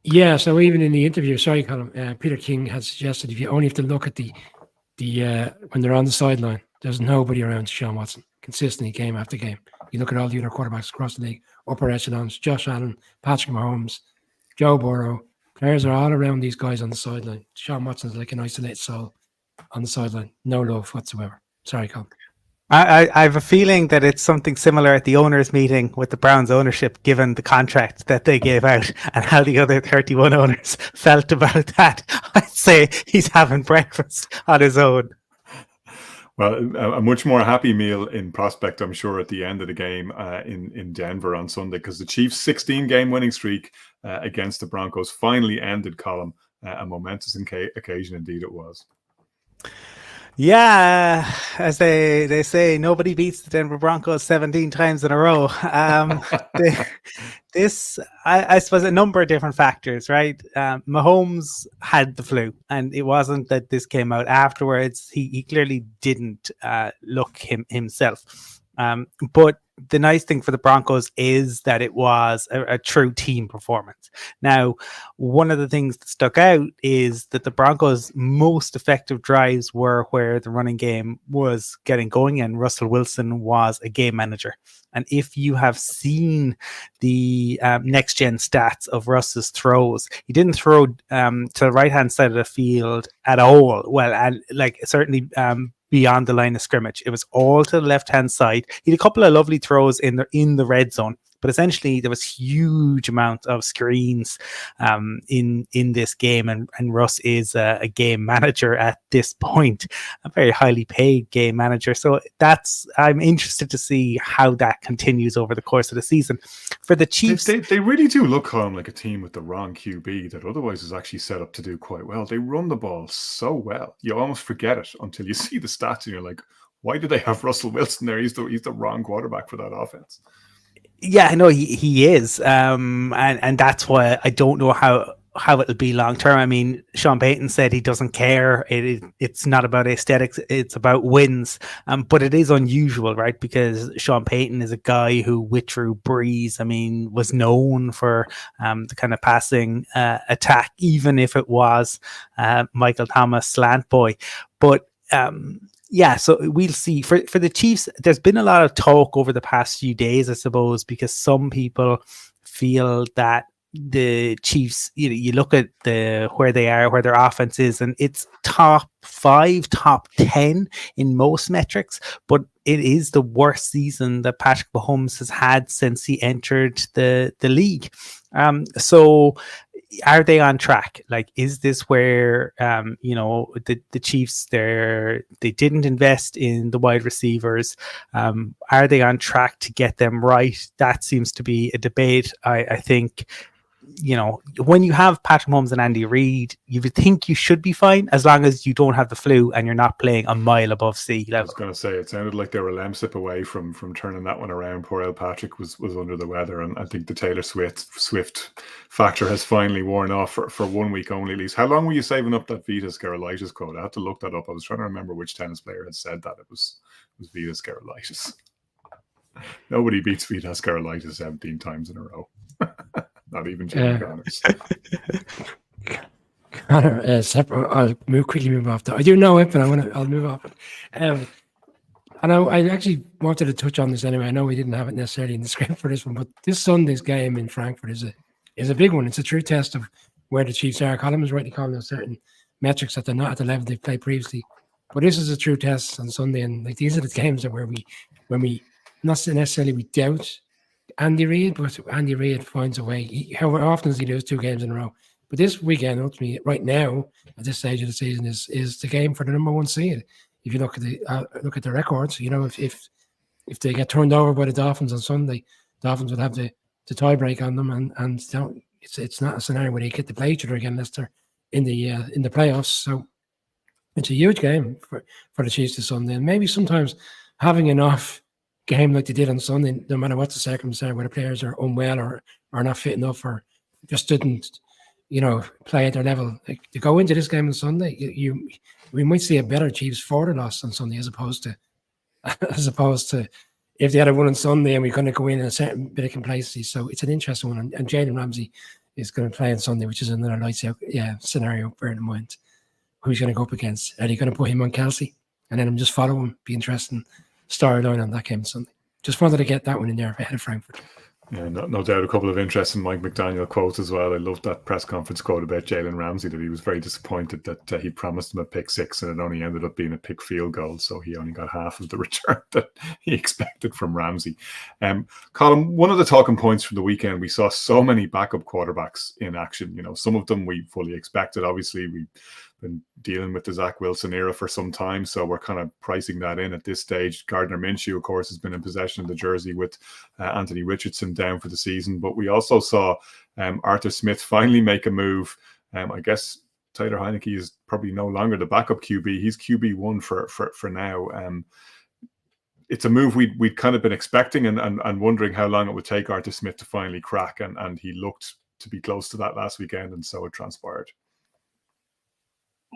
Yeah, so even in the interview, Colin, Peter King had suggested if you only have to look at the when they're on the sideline, there's nobody around Deshaun Watson consistently game after game. You look at all the other quarterbacks across the league, upper echelons, Josh Allen, Patrick Mahomes, Joe Burrow. Players are all around these guys on the sideline. Deshaun Watson's like an isolated soul on the sideline. No love whatsoever. Sorry, Colin. I have a feeling that it's something similar at the owners' meeting with the Browns ownership, given the contract that they gave out and how the other 31 owners felt about that. I'd say he's having breakfast on his own. Well, a much more happy meal in prospect, I'm sure, at the end of the game in Denver on Sunday, because the Chiefs' 16-game winning streak against the Broncos finally ended, Colin. A momentous occasion indeed it was. Yeah, as they say, nobody beats the Denver Broncos 17 times in a row. I suppose a number of different factors, right? Mahomes had the flu, and it wasn't that this came out afterwards. He clearly didn't look himself. But the nice thing for the Broncos is that it was a true team performance. Now, one of the things that stuck out is that the Broncos' most effective drives were where the running game was getting going and Russell Wilson was a game manager. And if you have seen the next gen stats of Russ's throws, he didn't throw to the right hand side of the field at all. Well, and like certainly beyond the line of scrimmage, it was all to the left hand side. He had a couple of lovely throws in the red zone, but essentially there was huge amount of screens in this game, and Russ is a game manager at this point, a very highly paid game manager. So I'm interested to see how that continues over the course of the season. For the Chiefs, they really do look home like a team with the wrong QB that otherwise is actually set up to do quite well. They run the ball so well, you almost forget it until you see the stats and you're like, why do they have Russell Wilson there? He's the wrong quarterback for that offense. Yeah, I know he is, and that's why I don't know how it'll be long term. I mean, Sean Payton said he doesn't care. It's not about aesthetics; it's about wins. But it is unusual, right? Because Sean Payton is a guy who, with Drew Brees, I mean, was known for the kind of passing attack, even if it was Michael Thomas slant boy. But yeah, so we'll see. For the Chiefs, there's been a lot of talk over the past few days, I suppose, because some people feel that the Chiefs, you look at where they are, where their offense is, and it's top 5, top 10 in most metrics, but it is the worst season that Patrick Mahomes has had since he entered the league. So are they on track? Like, is this where the Chiefs they didn't invest in the wide receivers? Are they on track to get them right? That seems to be a debate. I think, when you have Patrick Mahomes and Andy Reid, you would think you should be fine as long as you don't have the flu and you're not playing a mile above sea level. I was going to say, it sounded like they were a lemsip away from turning that one around. Poor old Patrick was under the weather, and I think the Taylor Swift factor has finally worn off for 1 week only, at least. How long were you saving up that Vitas Gerulaitis quote? I had to look that up. I was trying to remember which tennis player had said that. It was Vitas Gerulaitis. Nobody beats Vitas Gerulaitis 17 times in a row. Not even Jimmy Connors. Connor, separate. I'll quickly move off that. I do know it, but I'll move off it. And I actually wanted to touch on this anyway. I know we didn't have it necessarily in the script for this one, but this Sunday's game in Frankfurt is a big one. It's a true test of where the Chiefs are. Colin was rightly calling out certain metrics that they're not at the level they've played previously. But this is a true test on Sunday, and like these are the games that when we not necessarily we doubt Andy Reid, but Andy Reid finds a way. How often does he lose 2 games in a row? But this weekend, ultimately, right now, at this stage of the season, is the game for the number 1 seed. If you look at the records, if they get turned over by the Dolphins on Sunday, Dolphins will have the tie break on them, and it's not a scenario where they get to play each other again unless they're in the playoffs. So it's a huge game for the Chiefs this Sunday, and maybe sometimes having enough game like they did on Sunday, no matter what the circumstance, where the players are unwell or are not fit enough or just didn't, play at their level. Like, to go into this game on Sunday, we might see a better Chiefs for the loss on Sunday as opposed to if they had a win on Sunday and we kind of go in a certain bit of complacency. So it's an interesting one. And Jalen Ramsey is going to play on Sunday, which is another lights out scenario, bearing in mind who's going to go up against. Are they going to put him on Kelsey and then just follow him? Be interesting storyline on that game Sunday. Just wanted to get that one in there ahead of Frankfurt. Yeah, no doubt a couple of interesting Mike McDaniel quotes as well. I loved that press conference quote about Jalen Ramsey, that he was very disappointed that he promised him a pick six and it only ended up being a pick field goal. So he only got half of the return that he expected from Ramsey. Colin, one of the talking points from the weekend, we saw so many backup quarterbacks in action. Some of them we fully expected. Obviously, we've been dealing with the Zach Wilson era for some time, so we're kind of pricing that in at this stage. Gardner Minshew, of course, has been in possession of the jersey with Anthony Richardson down for the season, but we also saw Arthur Smith finally make a move. I guess Taylor Heineke is probably no longer the backup QB. He's QB1 for now. It's a move we'd kind of been expecting and wondering how long it would take Arthur Smith to finally crack, and he looked to be close to that last weekend, and so it transpired.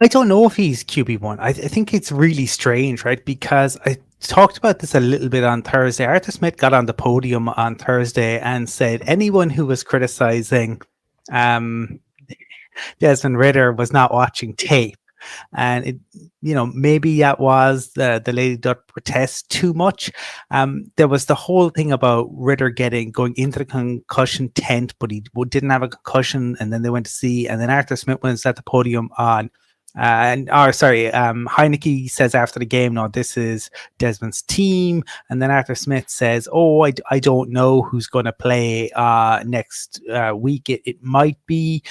I don't know if he's QB1. I think it's really strange, right? Because I talked about this a little bit on Thursday. Arthur Smith got on the podium on Thursday and said anyone who was criticizing Desmond Ridder was not watching tape. And it, maybe that was the Lady Duck protest too much. There was the whole thing about Ridder going into the concussion tent, but he didn't have a concussion, and then they went to see, and then Arthur Smith was at the podium on. Heineke says after the game, no, this is Desmond's team. And then Arthur Smith says, I don't know who's going to play next week. It might be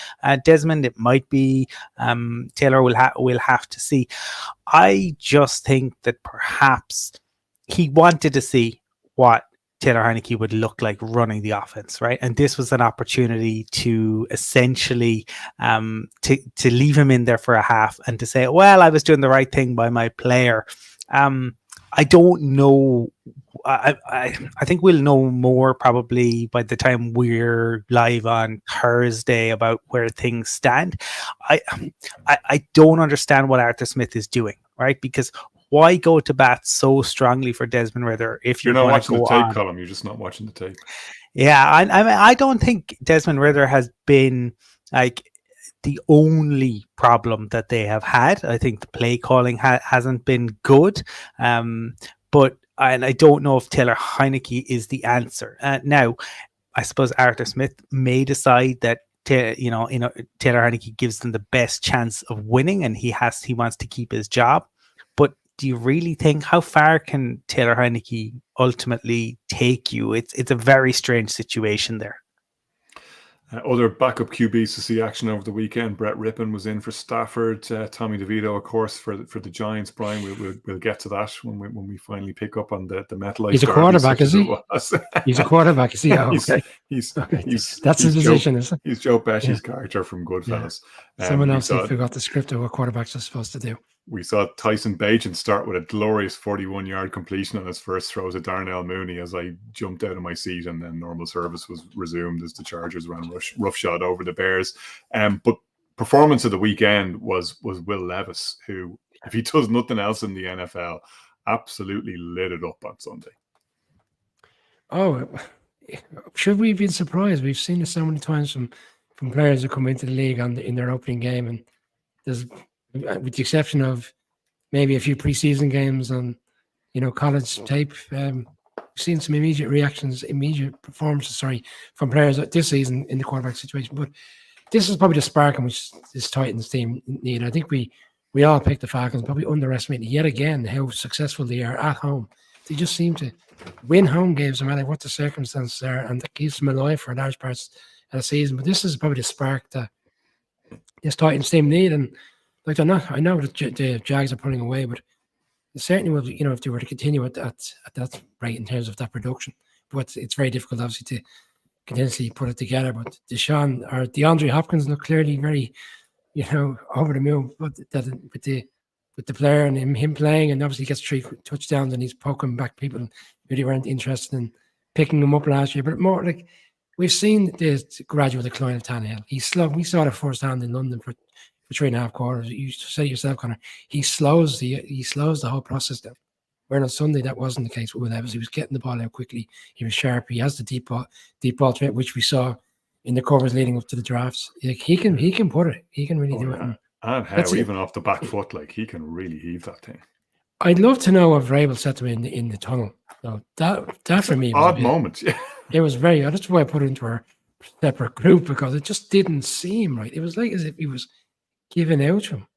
Desmond. It might be Taylor. We'll have to see. I just think that perhaps he wanted to see what Taylor Heineke would look like running the offense, right? And this was an opportunity to essentially to leave him in there for a half and to say, well, I was doing the right thing by my player. I don't know. I think we'll know more probably by the time we're live on Thursday about where things stand. I don't understand what Arthur Smith is doing, right? Because why go to bat so strongly for Desmond Ridder if you're not watching the tape, on? Colin? You're just not watching the tape. Yeah, I don't think Desmond Ridder has been like the only problem that they have had. I think the play calling hasn't been good, but I don't know if Taylor Heineke is the answer. Now, I suppose Arthur Smith may decide that Taylor Heineke gives them the best chance of winning, and he wants to keep his job. But do you really think, how far can Taylor Heineke ultimately take you? It's a very strange situation there. Other backup QBs to see action over the weekend. Brett Rippon was in for Stafford. Tommy DeVito, of course, for the Giants. Brian, we'll get to that when we finally pick up on the MetLife. He's a quarterback, is he? He's a quarterback, is he? Oh, okay. He's that's his position, isn't it? He's Joe Pesci's character from Goodfellas. Yeah. Someone else forgot the script of what quarterbacks are supposed to do. We saw Tyson Bagent start with a glorious 41-yard completion on his first throw to Darnell Mooney as I jumped out of my seat, and then normal service was resumed as the Chargers ran roughshod over the Bears. But performance of the weekend was Will Levis, who, if he does nothing else in the NFL, absolutely lit it up on Sunday. Oh, should we have been surprised? We've seen it so many times from players who come into the league in their opening game, and there's, with the exception of maybe a few preseason games on, college tape, we've seen some immediate performances, from players this season in the quarterback situation. But this is probably the spark in which this Titans team need. I think we all picked the Falcons, probably underestimating yet again how successful they are at home. They just seem to win home games no matter what the circumstances are, and that keeps them alive for large parts of the season. But this is probably the spark that this Titans team need. And I know that the Jags are pulling away, but it certainly will, if they were to continue at that rate in terms of that production. But it's very difficult, obviously, to continuously put it together. But DeAndre Hopkins look clearly very, over the moon. But with the player and him playing, and obviously he gets 3 touchdowns and he's poking back people who really weren't interested in picking him up last year. But more like we've seen the gradual decline of Tannehill. He's slow. We saw it firsthand in London for 3.5 quarters. You say yourself, Connor, he slows the whole process down. Where on Sunday that wasn't the case with Will Levis. He was getting the ball out quickly. He was sharp. He has the deep ball threat, which we saw in the covers leading up to the drafts. Like he can put it. He can really do it. And how even off the back foot, like he can really heave that thing. I'd love to know if Vrabel said to him in the tunnel, So that for me was odd moment. It was very odd. That's why I put it into our separate group, because it just didn't seem right. It was like as if he was giving out to him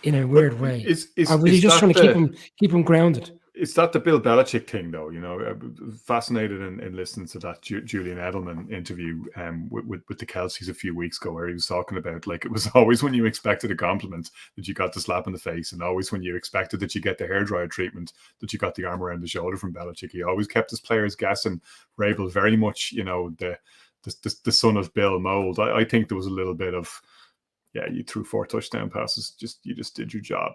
in a weird way. Or was he just trying to keep him grounded? Is that the Bill Belichick thing, though? You know, fascinated in listening to that Julian Edelman interview with the Kelseys a few weeks ago, where he was talking about, like, it was always when you expected a compliment that you got the slap in the face, and always when you expected that you get the hairdryer treatment that you got the arm around the shoulder from Belichick. He always kept his players guessing. Vrabel very much, you know, the son of Bill mold. I think there was a little bit of, yeah, you threw 4 touchdown passes, you just did your job.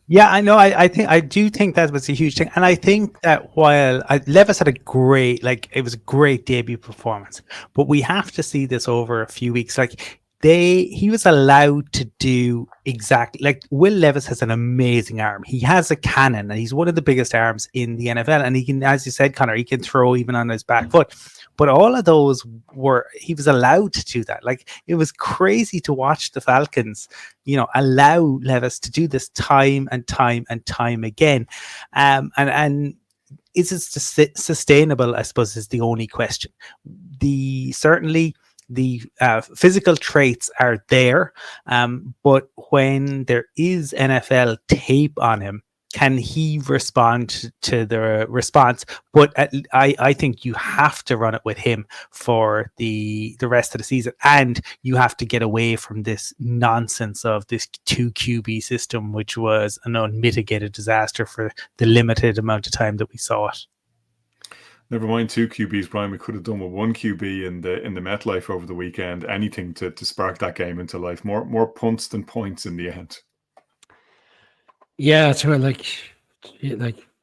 Yeah, I know. I do think that was a huge thing, and I think that while Levis had it was a great debut performance, but we have to see this over a few weeks. Like he was allowed to do exactly, like, Will Levis has an amazing arm. He has a cannon, and he's one of the biggest arms in the NFL. And he can, as you said, Connor, he can throw even on his back foot. But all of those he was allowed to do that. Like, it was crazy to watch the Falcons, you know, allow Levis to do this time and time and time again. And is it sustainable, I suppose, is the only question. Certainly the physical traits are there, but when there is NFL tape on him, can he respond to the response? But I think you have to run it with him for the rest of the season, and you have to get away from this nonsense of this 2 QB system, which was an unmitigated disaster for the limited amount of time that we saw it. Never mind 2 QBs, Brian. We could have done with 1 QB in the MetLife over the weekend. Anything to spark that game into life. More punts than points in the end. Yeah, so like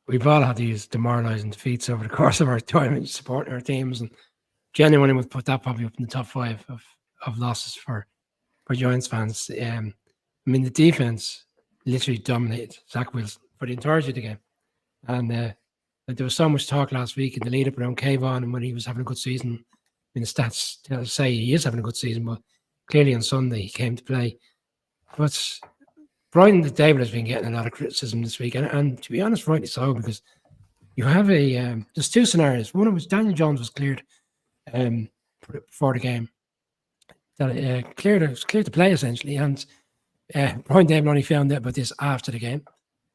we've all had these demoralizing defeats over the course of our time supporting our teams, and genuinely would put that probably up in the top 5 of losses for Giants fans. I mean, the defense literally dominated Zach Wilson for the entirety of the game, and there was so much talk last week in the lead up around Kayvon and when he was having a good season. I mean, the stats say he is having a good season, but clearly on Sunday he came to play. But Brian Daboll has been getting a lot of criticism this week, and to be honest, rightly so, because you have there's 2 scenarios. One was Daniel Jones was cleared before the game, cleared to play essentially, and Brian Daboll only found out about this after the game.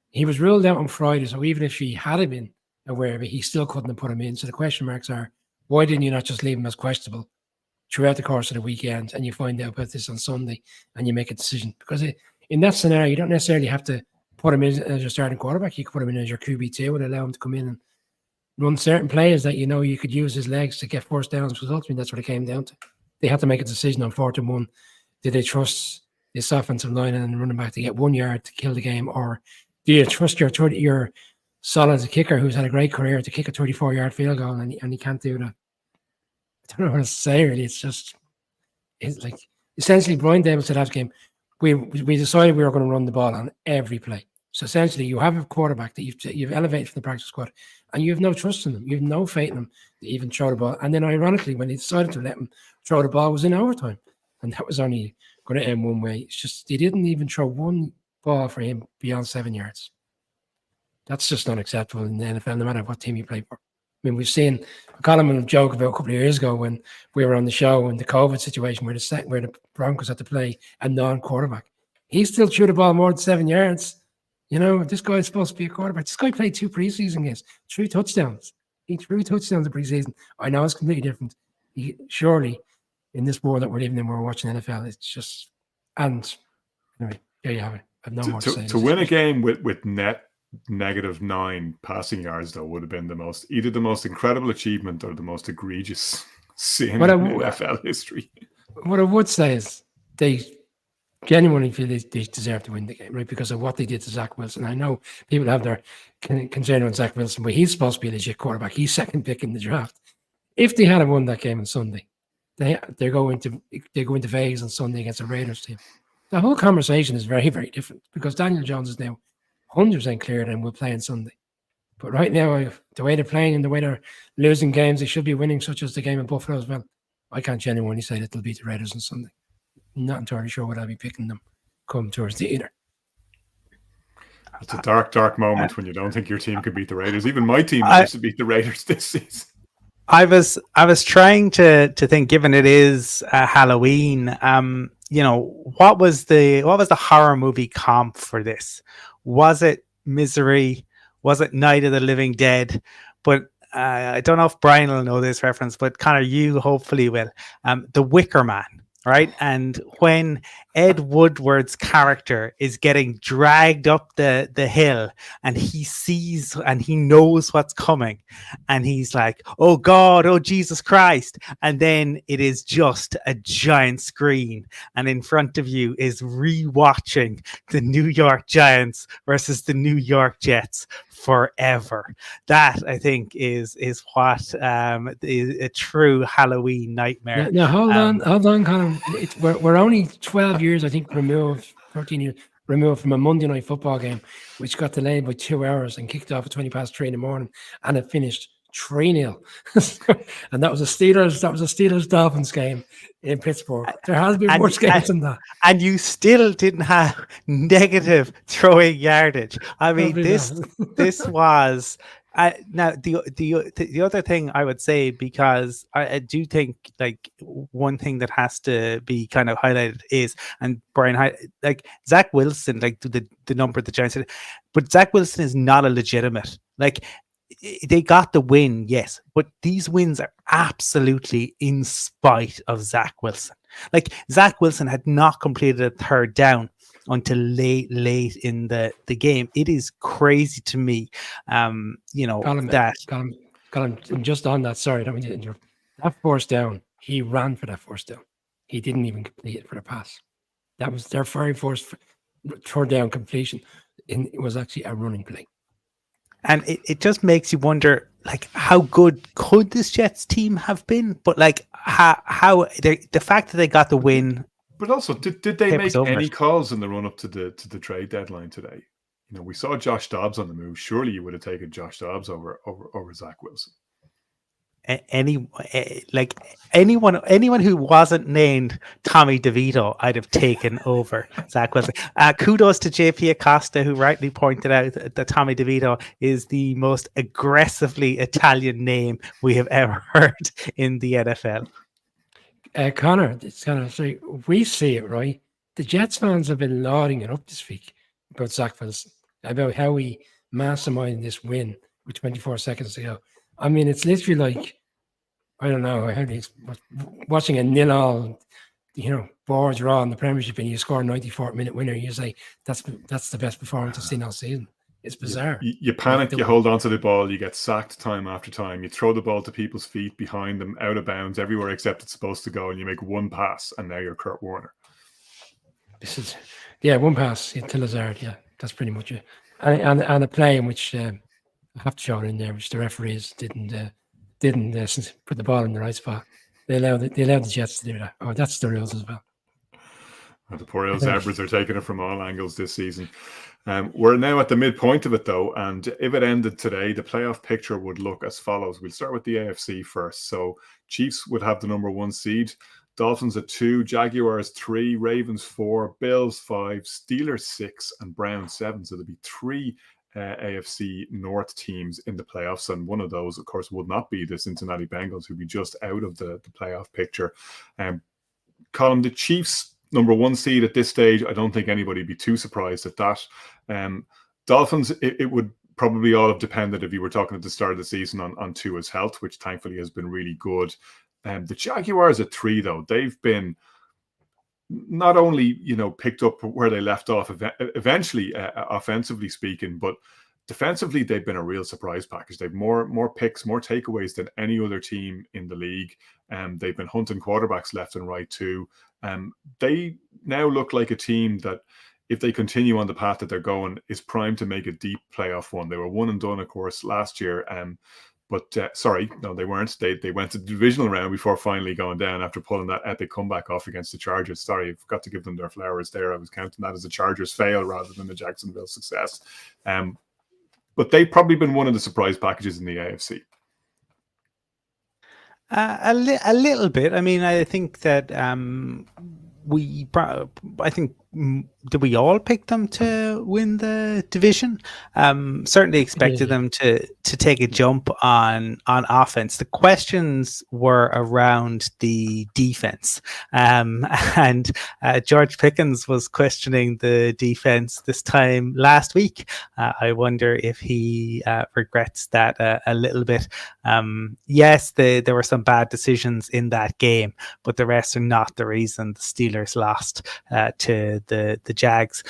He was ruled out on Friday, so even if he had been aware of it, he still couldn't have put him in. So the question marks are, why didn't you not just leave him as questionable throughout the course of the weekend, and you find out about this on Sunday and you make a decision? Because in that scenario, you don't necessarily have to put him in as your starting quarterback. You could put him in as your QB2 and allow him to come in and run certain plays that you know you could use his legs to get first downs. Because ultimately, that's what it came down to. They had to make a decision on 4th and 1. Did they trust this offensive line and running back to get 1 yard to kill the game, or do you trust your solid kicker who's had a great career to kick a 34-yard field goal and he can't do that? I don't know what to say, really. It's like essentially Brian Daboll said after the game, we decided we were going to run the ball on every play. So essentially, you have a quarterback that you've elevated from the practice squad, and you have no trust in him. You have no faith in him to even throw the ball. And then, ironically, when they decided to let him throw the ball, it was in overtime, and that was only going to end one way. It's just they didn't even throw one ball for him beyond 7 yards. That's just unacceptable in the NFL, no matter what team you play for. I mean, we've seen Colin joke about a couple of years ago when we were on the show in the COVID situation where the Broncos had to play a non-quarterback. He still threw the ball more than 7 yards. You know, this guy's supposed to be a quarterback. This guy played 2 preseason games, 3 touchdowns. He threw touchdowns in preseason. I know it's completely different. Surely, in this world that we're living in, we're watching NFL. It's just, and anyway, there you have it. I have no more to say. To win a game with net -9 passing yards, though, would have been either the most incredible achievement or the most egregious sin in NFL history. What I would say is they genuinely feel they deserve to win the game, right? Because of what they did to Zach Wilson. I know people have their concern on Zach Wilson, but he's supposed to be a legit quarterback. He's second pick in the draft. If they had won that game on Sunday, they go into Vegas on Sunday against the Raiders team. The whole conversation is very, very different because Daniel Jones is now 100% cleared and will play on Sunday. But right now, the way they're playing and the way they're losing games, they should be winning, such as the game in Buffalo as well. I can't genuinely say that they'll beat the Raiders on Sunday. I'm not entirely sure what I'll be picking them come towards the either. It's a dark, dark moment when you don't think your team can beat the Raiders. Even my team managed to beat the Raiders this season. I was trying to think, given it is Halloween, what was the horror movie comp for this? Was it Misery? Was it Night of the Living Dead? But I don't know if Brian will know this reference, but Connor, you hopefully will. The Wicker Man, right? And when Ed Woodward's character is getting dragged up the hill and he sees and he knows what's coming and he's like, oh God, oh Jesus Christ. And then it is just a giant screen and in front of you is rewatching the New York Giants versus the New York Jets forever. That I think is what a true Halloween nightmare. Now hold on, Colin. We're only 12 years, I think, removed, 13 years removed from a Monday night football game, which got delayed by 2 hours and kicked off at 3:20 in the morning, and it finished 3-0. And that was a Steelers Dolphins game in Pittsburgh. There has been worse games than that. And you still didn't have negative throwing yardage. I mean, this was now the other thing I would say, because I do think like one thing that has to be kind of highlighted is, and Brian, like Zach Wilson, like the number the Giants said, but Zach Wilson is not a legitimate, like, they got the win, yes, but these wins are absolutely in spite of Zach Wilson. Like, Zach Wilson had not completed a third down until late in the game. It is crazy to me, Colin, just on that, sorry, I don't mean to interrupt. That first down, he ran for that first down. He didn't even complete it for the pass. That was their very first third down completion. It was actually a running play. And it just makes you wonder, like, how good could this Jets team have been? But like, how the fact that they got the win. But also, did they make any calls in the run up to the trade deadline today? You know, we saw Josh Dobbs on the move. Surely you would have taken Josh Dobbs over Zach Wilson. Anyone who wasn't named Tommy DeVito, I'd have taken over Zach Wilson. Kudos to JP Acosta, who rightly pointed out that Tommy DeVito is the most aggressively Italian name we have ever heard in the NFL. Connor, it's kind of like, we see it, right? The Jets fans have been lauding it up this week about Zach Wilson, about how he masterminded this win with 24 seconds to go. I mean, it's literally like, I don't know, watching a 0-0, ball draw in the Premiership and you score a 94th-minute winner, you say, that's the best performance I've seen all season. It's bizarre. You panic, you hold on to the ball, you get sacked time after time, you throw the ball to people's feet, behind them, out of bounds, everywhere except it's supposed to go, and you make one pass, and now you're Kurt Warner. One pass to Lazard, that's pretty much it. And a play in which I have to show it in there, which the referees didn't put the ball in the right spot. They allowed the Jets to do that. Oh, that's the rules as well. The poor old Zebras are taking it from all angles this season. We're now at the midpoint of it, though, and if it ended today, the playoff picture would look as follows. We'll start with the AFC first. So Chiefs would have the number 1 seed, Dolphins at 2, Jaguars 3, Ravens 4, Bills 5, Steelers 6, and Browns 7. So there'll be 3 AFC North teams in the playoffs, and one of those, of course, would not be the Cincinnati Bengals, who'd be just out of the playoff picture. Colin, the Chiefs number 1 seed at this stage, I don't think anybody would be too surprised at that. Dolphins, it would probably all have depended, if you were talking at the start of the season, on Tua's health, which thankfully has been really good. The Jaguars at 3, though, they've been not only, picked up where they left off eventually, offensively speaking, but defensively, they've been a real surprise package. They've more picks, more takeaways than any other team in the league. They've been hunting quarterbacks left and right too. They now look like a team that, if they continue on the path that they're going, is primed to make a deep playoff run. They were one and done, of course, last year. Sorry, no, they weren't. They went to the divisional round before finally going down after pulling that epic comeback off against the Chargers. Sorry, I forgot to give them their flowers there. I was counting that as a Chargers fail rather than a Jacksonville success. But they've probably been one of the surprise packages in the AFC. A little bit. I mean, I think that I think did we all pick them to win the division? Certainly expected them to take a jump on offense. The questions were around the defense, and George Pickens was questioning the defense this time last week. I wonder if he regrets that a little bit. Yes, there were some bad decisions in that game, but the rest are not the reason the Steelers lost to the Jags.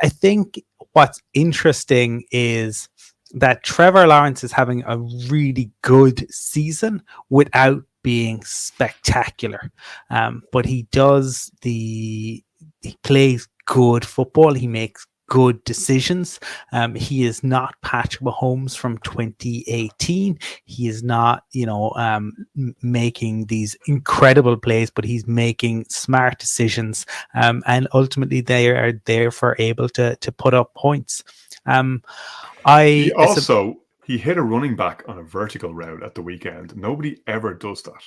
I think what's interesting is that Trevor Lawrence is having a really good season without being spectacular. But he plays good football. He makes good decisions. He is not Patrick Mahomes from 2018. He is not, making these incredible plays, but he's making smart decisions. And ultimately, they are therefore able to put up points. He hit a running back on a vertical route at the weekend. Nobody ever does that.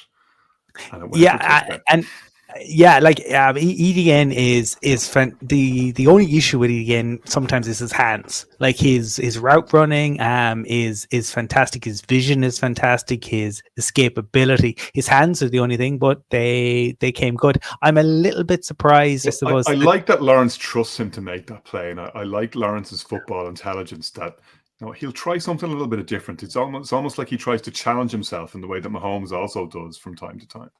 And EDN is the only issue with EDN sometimes is his hands. Like his route running is fantastic. His vision is fantastic. His escapability. His hands are the only thing, but they came good. I'm a little bit surprised. I suppose I like that Lawrence trusts him to make that play, and I like Lawrence's football intelligence that. He'll try something a little bit different. It's almost like he tries to challenge himself in the way that Mahomes also does from time to time.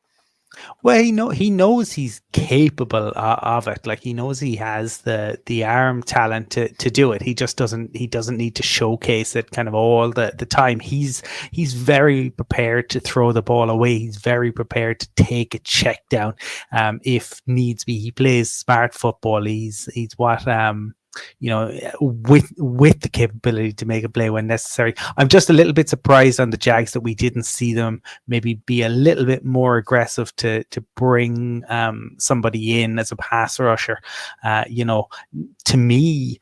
Well, he knows he's capable of it. Like he knows he has the arm talent to do it. He just doesn't need to showcase it kind of all the time. He's very prepared to throw the ball away. He's very prepared to take a check down if needs be. He plays smart football. He's what with the capability to make a play when necessary. I'm just a little bit surprised on the Jags that we didn't see them maybe be a little bit more aggressive to bring somebody in as a pass rusher. To me,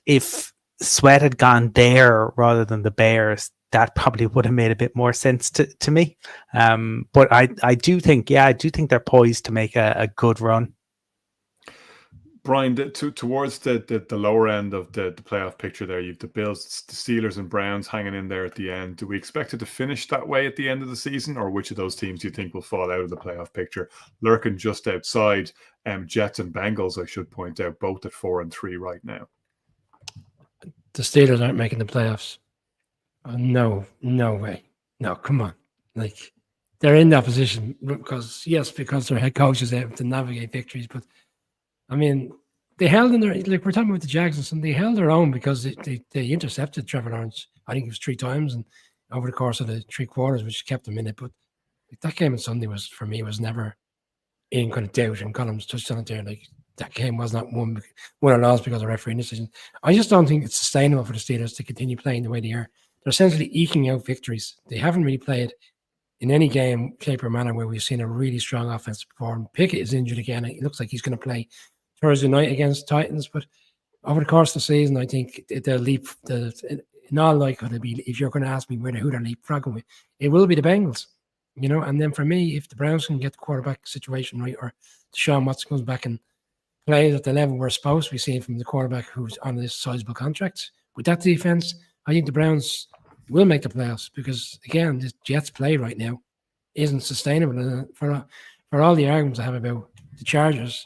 if Sweat had gone there rather than the Bears, that probably would have made a bit more sense to me. But I do think they're poised to make a good run. Brian, towards the lower end of the playoff picture there, you've the Bills, the Steelers and Browns hanging in there at the end. Do we expect it to finish that way at the end of the season, or which of those teams do you think will fall out of the playoff picture? Lurking just outside, Jets and Bengals, I should point out, both at 4-3 right now. The Steelers aren't making the playoffs. No way. No, come on. Like, they're in that position because their head coach is able to navigate victories, but I mean, they held in their, like we're talking about the Jags, and they held their own because they intercepted Trevor Lawrence. I think it was 3 times, and over the course of the 3 quarters, which kept them in it. But that game on Sunday was never in kind of doubt. And Columns touched on it there. Like that game was not won or lost because of referee decision. I just don't think it's sustainable for the Steelers to continue playing the way they are. They're essentially eking out victories. They haven't really played in any game, shape, or manner where we've seen a really strong offense perform. Pickett is injured again. It looks like he's going to play Thursday night against Titans, but over the course of the season, I think they'll leap. In all likelihood, it'll be, if you're going to ask me who they're leapfrogging with, it will be the Bengals, And then for me, if the Browns can get the quarterback situation right, or Deshaun Watson comes back and plays at the level we're supposed to be seeing from the quarterback who's on this sizable contract, with that defense, I think the Browns will make the playoffs because, again, the Jets play right now isn't sustainable. And for all the arguments I have about the Chargers,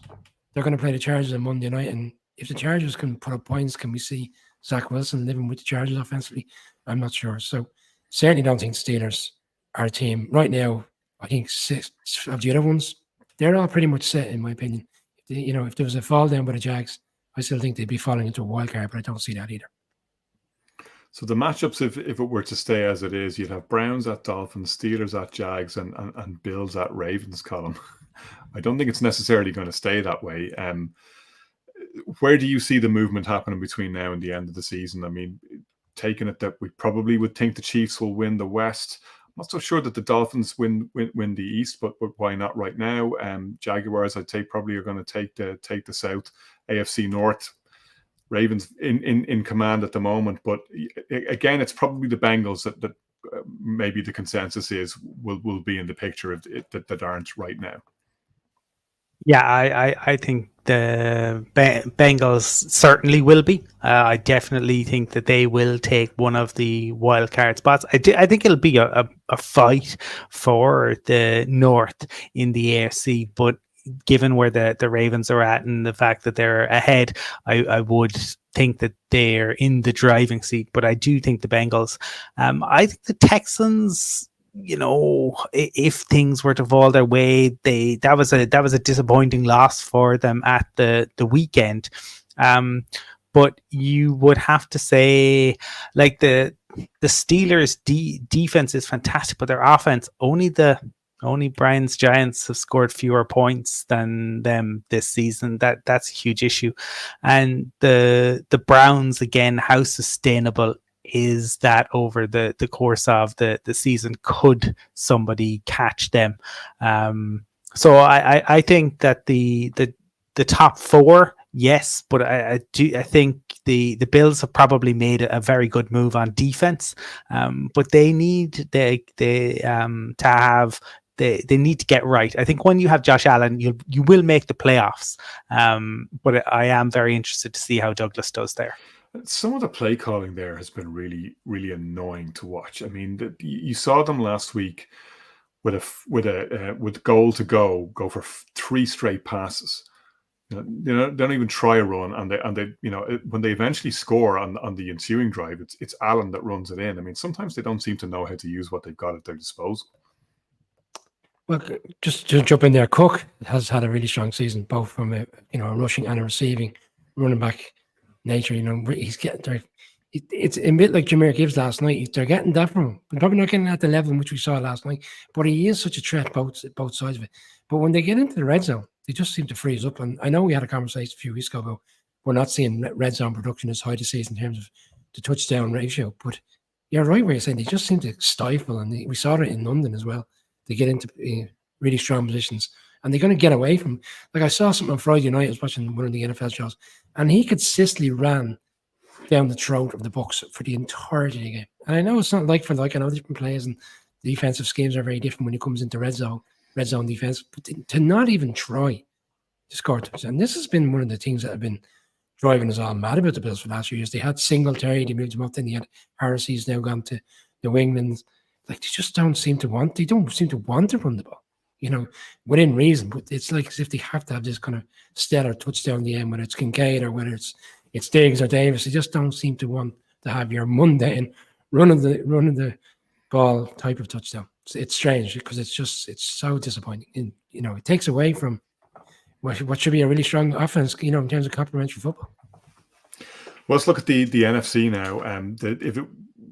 they're going to play the Chargers on Monday night, and if the Chargers can put up points, can we see Zach Wilson living with the Chargers offensively? I'm not sure. So certainly don't think Steelers are a team. Right now, I think 6 of the other ones, they're all pretty much set, in my opinion. If there was a fall down by the Jags, I still think they'd be falling into a wild card, but I don't see that either. So the matchups, if it were to stay as it is, you'd have Browns at Dolphins, Steelers at Jags, and Bills at Ravens, Colin. I don't think it's necessarily going to stay that way. Where do you see the movement happening between now and the end of the season? I mean, taking it that we probably would think the Chiefs will win the West. I'm not so sure that the Dolphins win the East, but why not right now? Jaguars, I'd say, probably are going to take the South. AFC North, Ravens in command at the moment. But again, it's probably the Bengals that maybe the consensus is will be in the picture that aren't right now. Yeah, I think the Bengals certainly will be. I definitely think that they will take one of the wild card spots. I think it'll be a fight for the North in the AFC, but given where the Ravens are at and the fact that they're ahead, I would think that they're in the driving seat. But I do think the Bengals. I think the Texans, if things were to fall their way, that was a disappointing loss for them at the weekend. But you would have to say, like, the Steelers defense is fantastic, but their offense, only Brian's Giants have scored fewer points than them this season. That's a huge issue. And the Browns, again, how sustainable is that over the course of the season? Could somebody catch them? So I think that the top four, yes, but I think the Bills have probably made a very good move on defense, but they need to have. They need to get right. I think when you have Josh Allen, you will make the playoffs. But I am very interested to see how Douglas does there. Some of the play calling there has been really, really annoying to watch. I mean, you saw them last week with goal to go for 3 straight passes. They don't even try a run, and they when they eventually score on the ensuing drive, it's Allen that runs it in. I mean, sometimes they don't seem to know how to use what they've got at their disposal. Well, just to jump in there, Cook has had a really strong season, both from a rushing and a receiving running back nature. He's getting there. It's a bit like Jahmyr Gibbs last night. They're getting that from him. They're probably not getting at the level in which we saw last night, but he is such a threat both sides of it. But when they get into the red zone, they just seem to freeze up. And I know we had a conversation a few weeks ago about we're not seeing red zone production as high this season in terms of the touchdown ratio. But you're right where you're saying they just seem to stifle, and we saw it in London as well. They get into really strong positions, and they're going to get away from. Like I saw something on Friday night. I was watching one of the NFL shows, and he consistently ran down the throat of the Bucs for the entirety of the game. And I know it's not like for like. I know different players and defensive schemes are very different when it comes into red zone defense. But to not even try to score touchdowns, and this has been one of the things that have been driving us all mad about the Bills for the last few years. They had Singletary, they moved him up, then they had Harris, he's now gone to the Wingmans. Like they just don't seem to want. They don't seem to want to run the ball. Within reason, but it's like as if they have to have this kind of stellar touchdown in the end, whether it's Kincaid or whether it's Diggs or Davis. They just don't seem to want to have your mundane running the ball type of touchdown. It's strange because it's so disappointing. And it takes away from what should be a really strong offense, in terms of complementary football. Well, let's look at the NFC now. If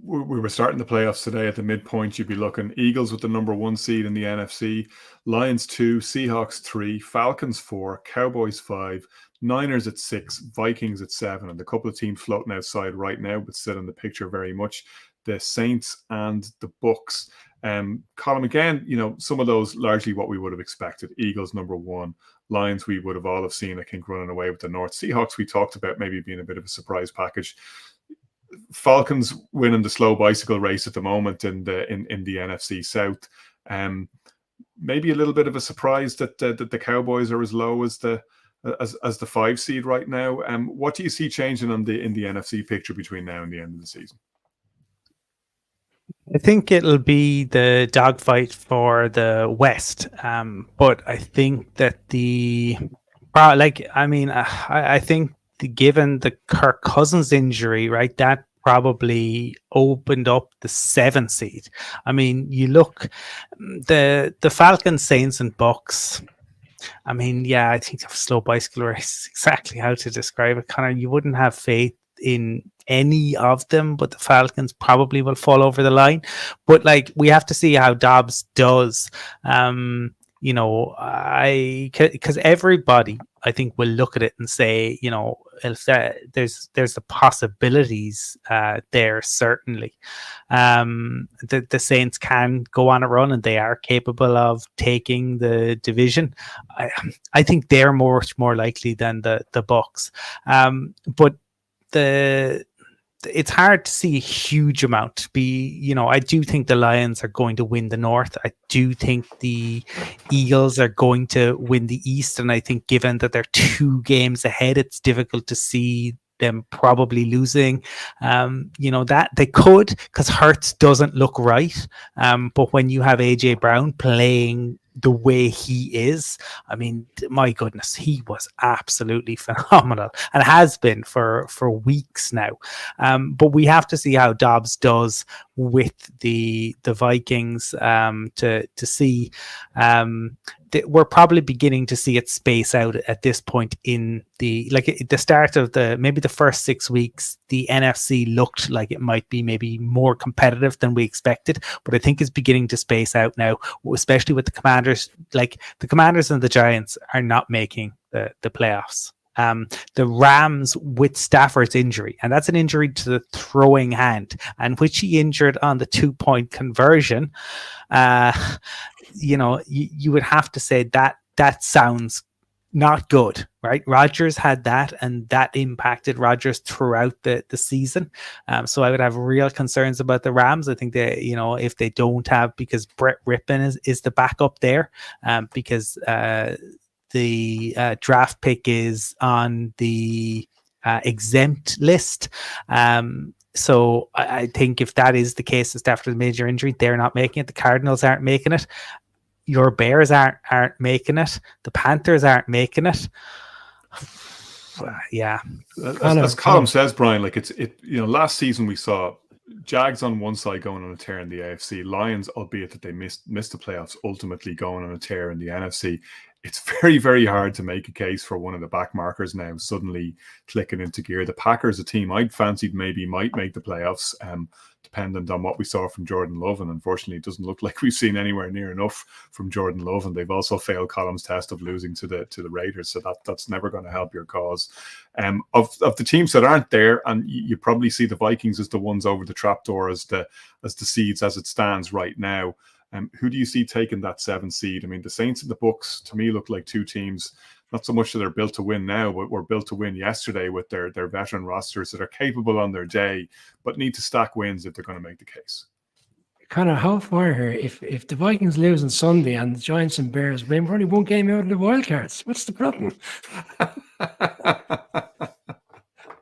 we were starting the playoffs today at the midpoint, you'd be looking Eagles with the number 1 seed in the NFC, Lions 2, Seahawks 3, Falcons 4, Cowboys 5, Niners at 6, Vikings at 7, and the couple of teams floating outside right now, but still in the picture very much, the Saints and the Bucks. Colin, again, some of those largely what we would have expected. Eagles number 1, Lions we would have all have seen, I think, running away with the North. Seahawks we talked about maybe being a bit of a surprise package. Falcons winning the slow bicycle race at the moment in the NFC South. Maybe a little bit of a surprise that the Cowboys are as low as the 5 seed right now. What do you see changing in the NFC picture between now and the end of the season? I think it'll be the dogfight for the West, but I think that I think given the Kirk Cousins injury, right, that probably opened up the 7 seed. I mean, you look the Falcons, Saints, and Bucks. I mean, yeah, I think a slow bicycle race is exactly how to describe it. Connor, you wouldn't have faith in any of them, but the Falcons probably will fall over the line. But we have to see how Dobbs does. Because everybody, I think, will look at it and say, if there's the possibilities there, certainly. The Saints can go on a run, and they are capable of taking the division. I think they're much more likely than the Bucks. But it's hard to see a huge amount be, I do think the Lions are going to win the North. I do think the Eagles are going to win the East. And I think given that they're 2 games ahead, it's difficult to see them probably losing. That they could, because Hurts doesn't look right. But when you have AJ Brown playing the way he is, I mean, my goodness, he was absolutely phenomenal and has been for weeks now. But we have to see how Dobbs does with the Vikings to see. We're probably beginning to see it space out at this point in the start of maybe the first 6 weeks. The NFC looked like it might be maybe more competitive than we expected, but I think it's beginning to space out now, especially with the Commanders. Like the Commanders and the Giants are not making the playoffs. The Rams with Stafford's injury, and that's an injury to the throwing hand, and which he injured on the 2-point conversion. You would have to say that sounds not good, right? Rodgers had that, and that impacted Rodgers throughout the season. So I would have real concerns about the Rams. I think they, if they don't have, because Brett Rippon is the backup there, because the draft pick is on the exempt list. So I think if that is the case, just after the major injury, they're not making it. The Cardinals aren't making it. Your Bears aren't making it. The Panthers aren't making it. Yeah. As Colm says, Brian, last season we saw Jags on one side going on a tear in the AFC, Lions, albeit that they missed the playoffs, ultimately going on a tear in the NFC. It's very, very hard to make a case for one of the back markers now suddenly clicking into gear. The Packers, a team I'd fancied maybe might make the playoffs, dependent on what we saw from Jordan Love. And unfortunately, it doesn't look like we've seen anywhere near enough from Jordan Love. And they've also failed Colum's test of losing to the Raiders. So that's never going to help your cause. Of the teams that aren't there, and you probably see the Vikings as the ones over the trapdoor as the seeds as it stands right now. Who do you see taking that 7th seed? I mean, the Saints and the Bucks, to me, look like 2 teams, not so much that they're built to win now, but were built to win yesterday with their veteran rosters that are capable on their day, but need to stack wins if they're going to make the case. Kind of how far here? If the Vikings lose on Sunday and the Giants and Bears win, we're only 1 game out of the wild cards. What's the problem?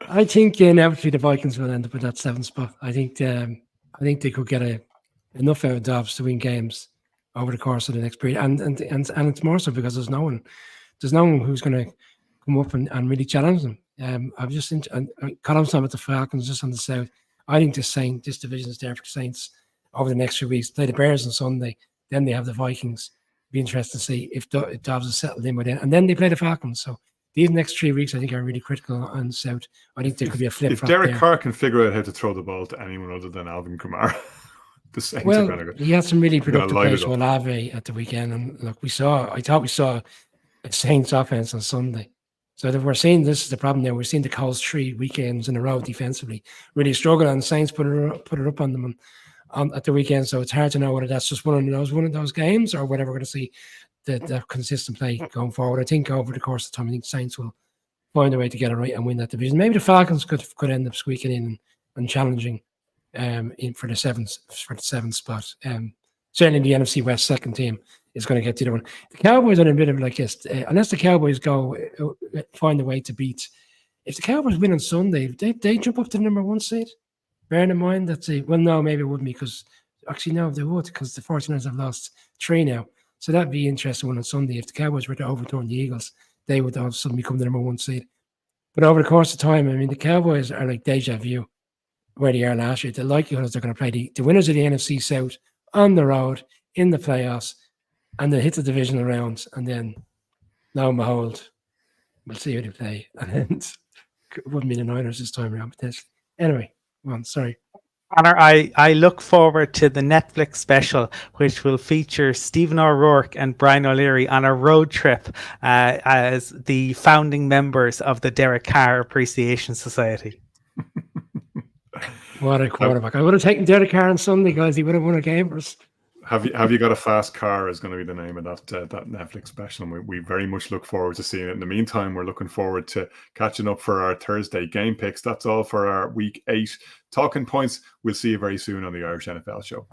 I think inevitably the Vikings will end up with that 7th spot. I think they could get enough out of Dobbs to win games over the course of the next period, and it's more so because there's no one who's going to come up and really challenge them. I've just Colum's talking about the Falcons just on the south. I think this division is there for the Saints over the next few weeks. Play the Bears on Sunday, then they have the Vikings. Be interested to see if Dobbs is settled in by then, and then they play the Falcons. So these next 3 weeks, I think, are really critical on the south. I think there could be a flip. If Derek Carr can figure out how to throw the ball to anyone other than Alvin Kamara. He had some really productive plays with Olave at the weekend, and look, I thought we saw a Saints offense on Sunday. So that we're seeing this is the problem now. We're seeing the Colts 3 weekends in a row defensively really struggle, and Saints put it up on them at the weekend. So it's hard to know whether that's just one of those games or whether we're going to see the consistent play going forward. I think over the course of time, I think Saints will find a way to get it right and win that division. Maybe the Falcons could end up squeaking in and challenging in for the seventh spot. Certainly the NFC West second team is going to get to the one. The Cowboys are a bit of like this, unless the Cowboys find a way to beat. If the Cowboys win on Sunday, they jump up to the number 1 seed. Bearing in mind that maybe it wouldn't be because actually no, they would because the 49ers have lost 3 now. So that'd be interesting one on Sunday. If the Cowboys were to overturn the Eagles, they would all of a sudden become the number 1 seed. But over the course of time, I mean, the Cowboys are like deja vu where they are last year. The likelihood is they're going to play the winners of the NFC South on the road in the playoffs, and they'll hit the divisional rounds, and then, lo and behold, we'll see who they play. And it wouldn't be the Niners this time around, potentially. Anyway, sorry. Connor, I look forward to the Netflix special, which will feature Stephen O'Rourke and Brian O'Leary on a road trip as the founding members of the Derek Carr Appreciation Society. What a quarterback. I would have taken Derek Carr on Sunday, guys. He would have won a game for us. Have you got a fast car is going to be the name of that Netflix special, and we very much look forward to seeing it. In the meantime, we're looking forward to catching up for our Thursday game picks. That's all for our week 8 talking points. We'll see you very soon on the Irish NFL Show.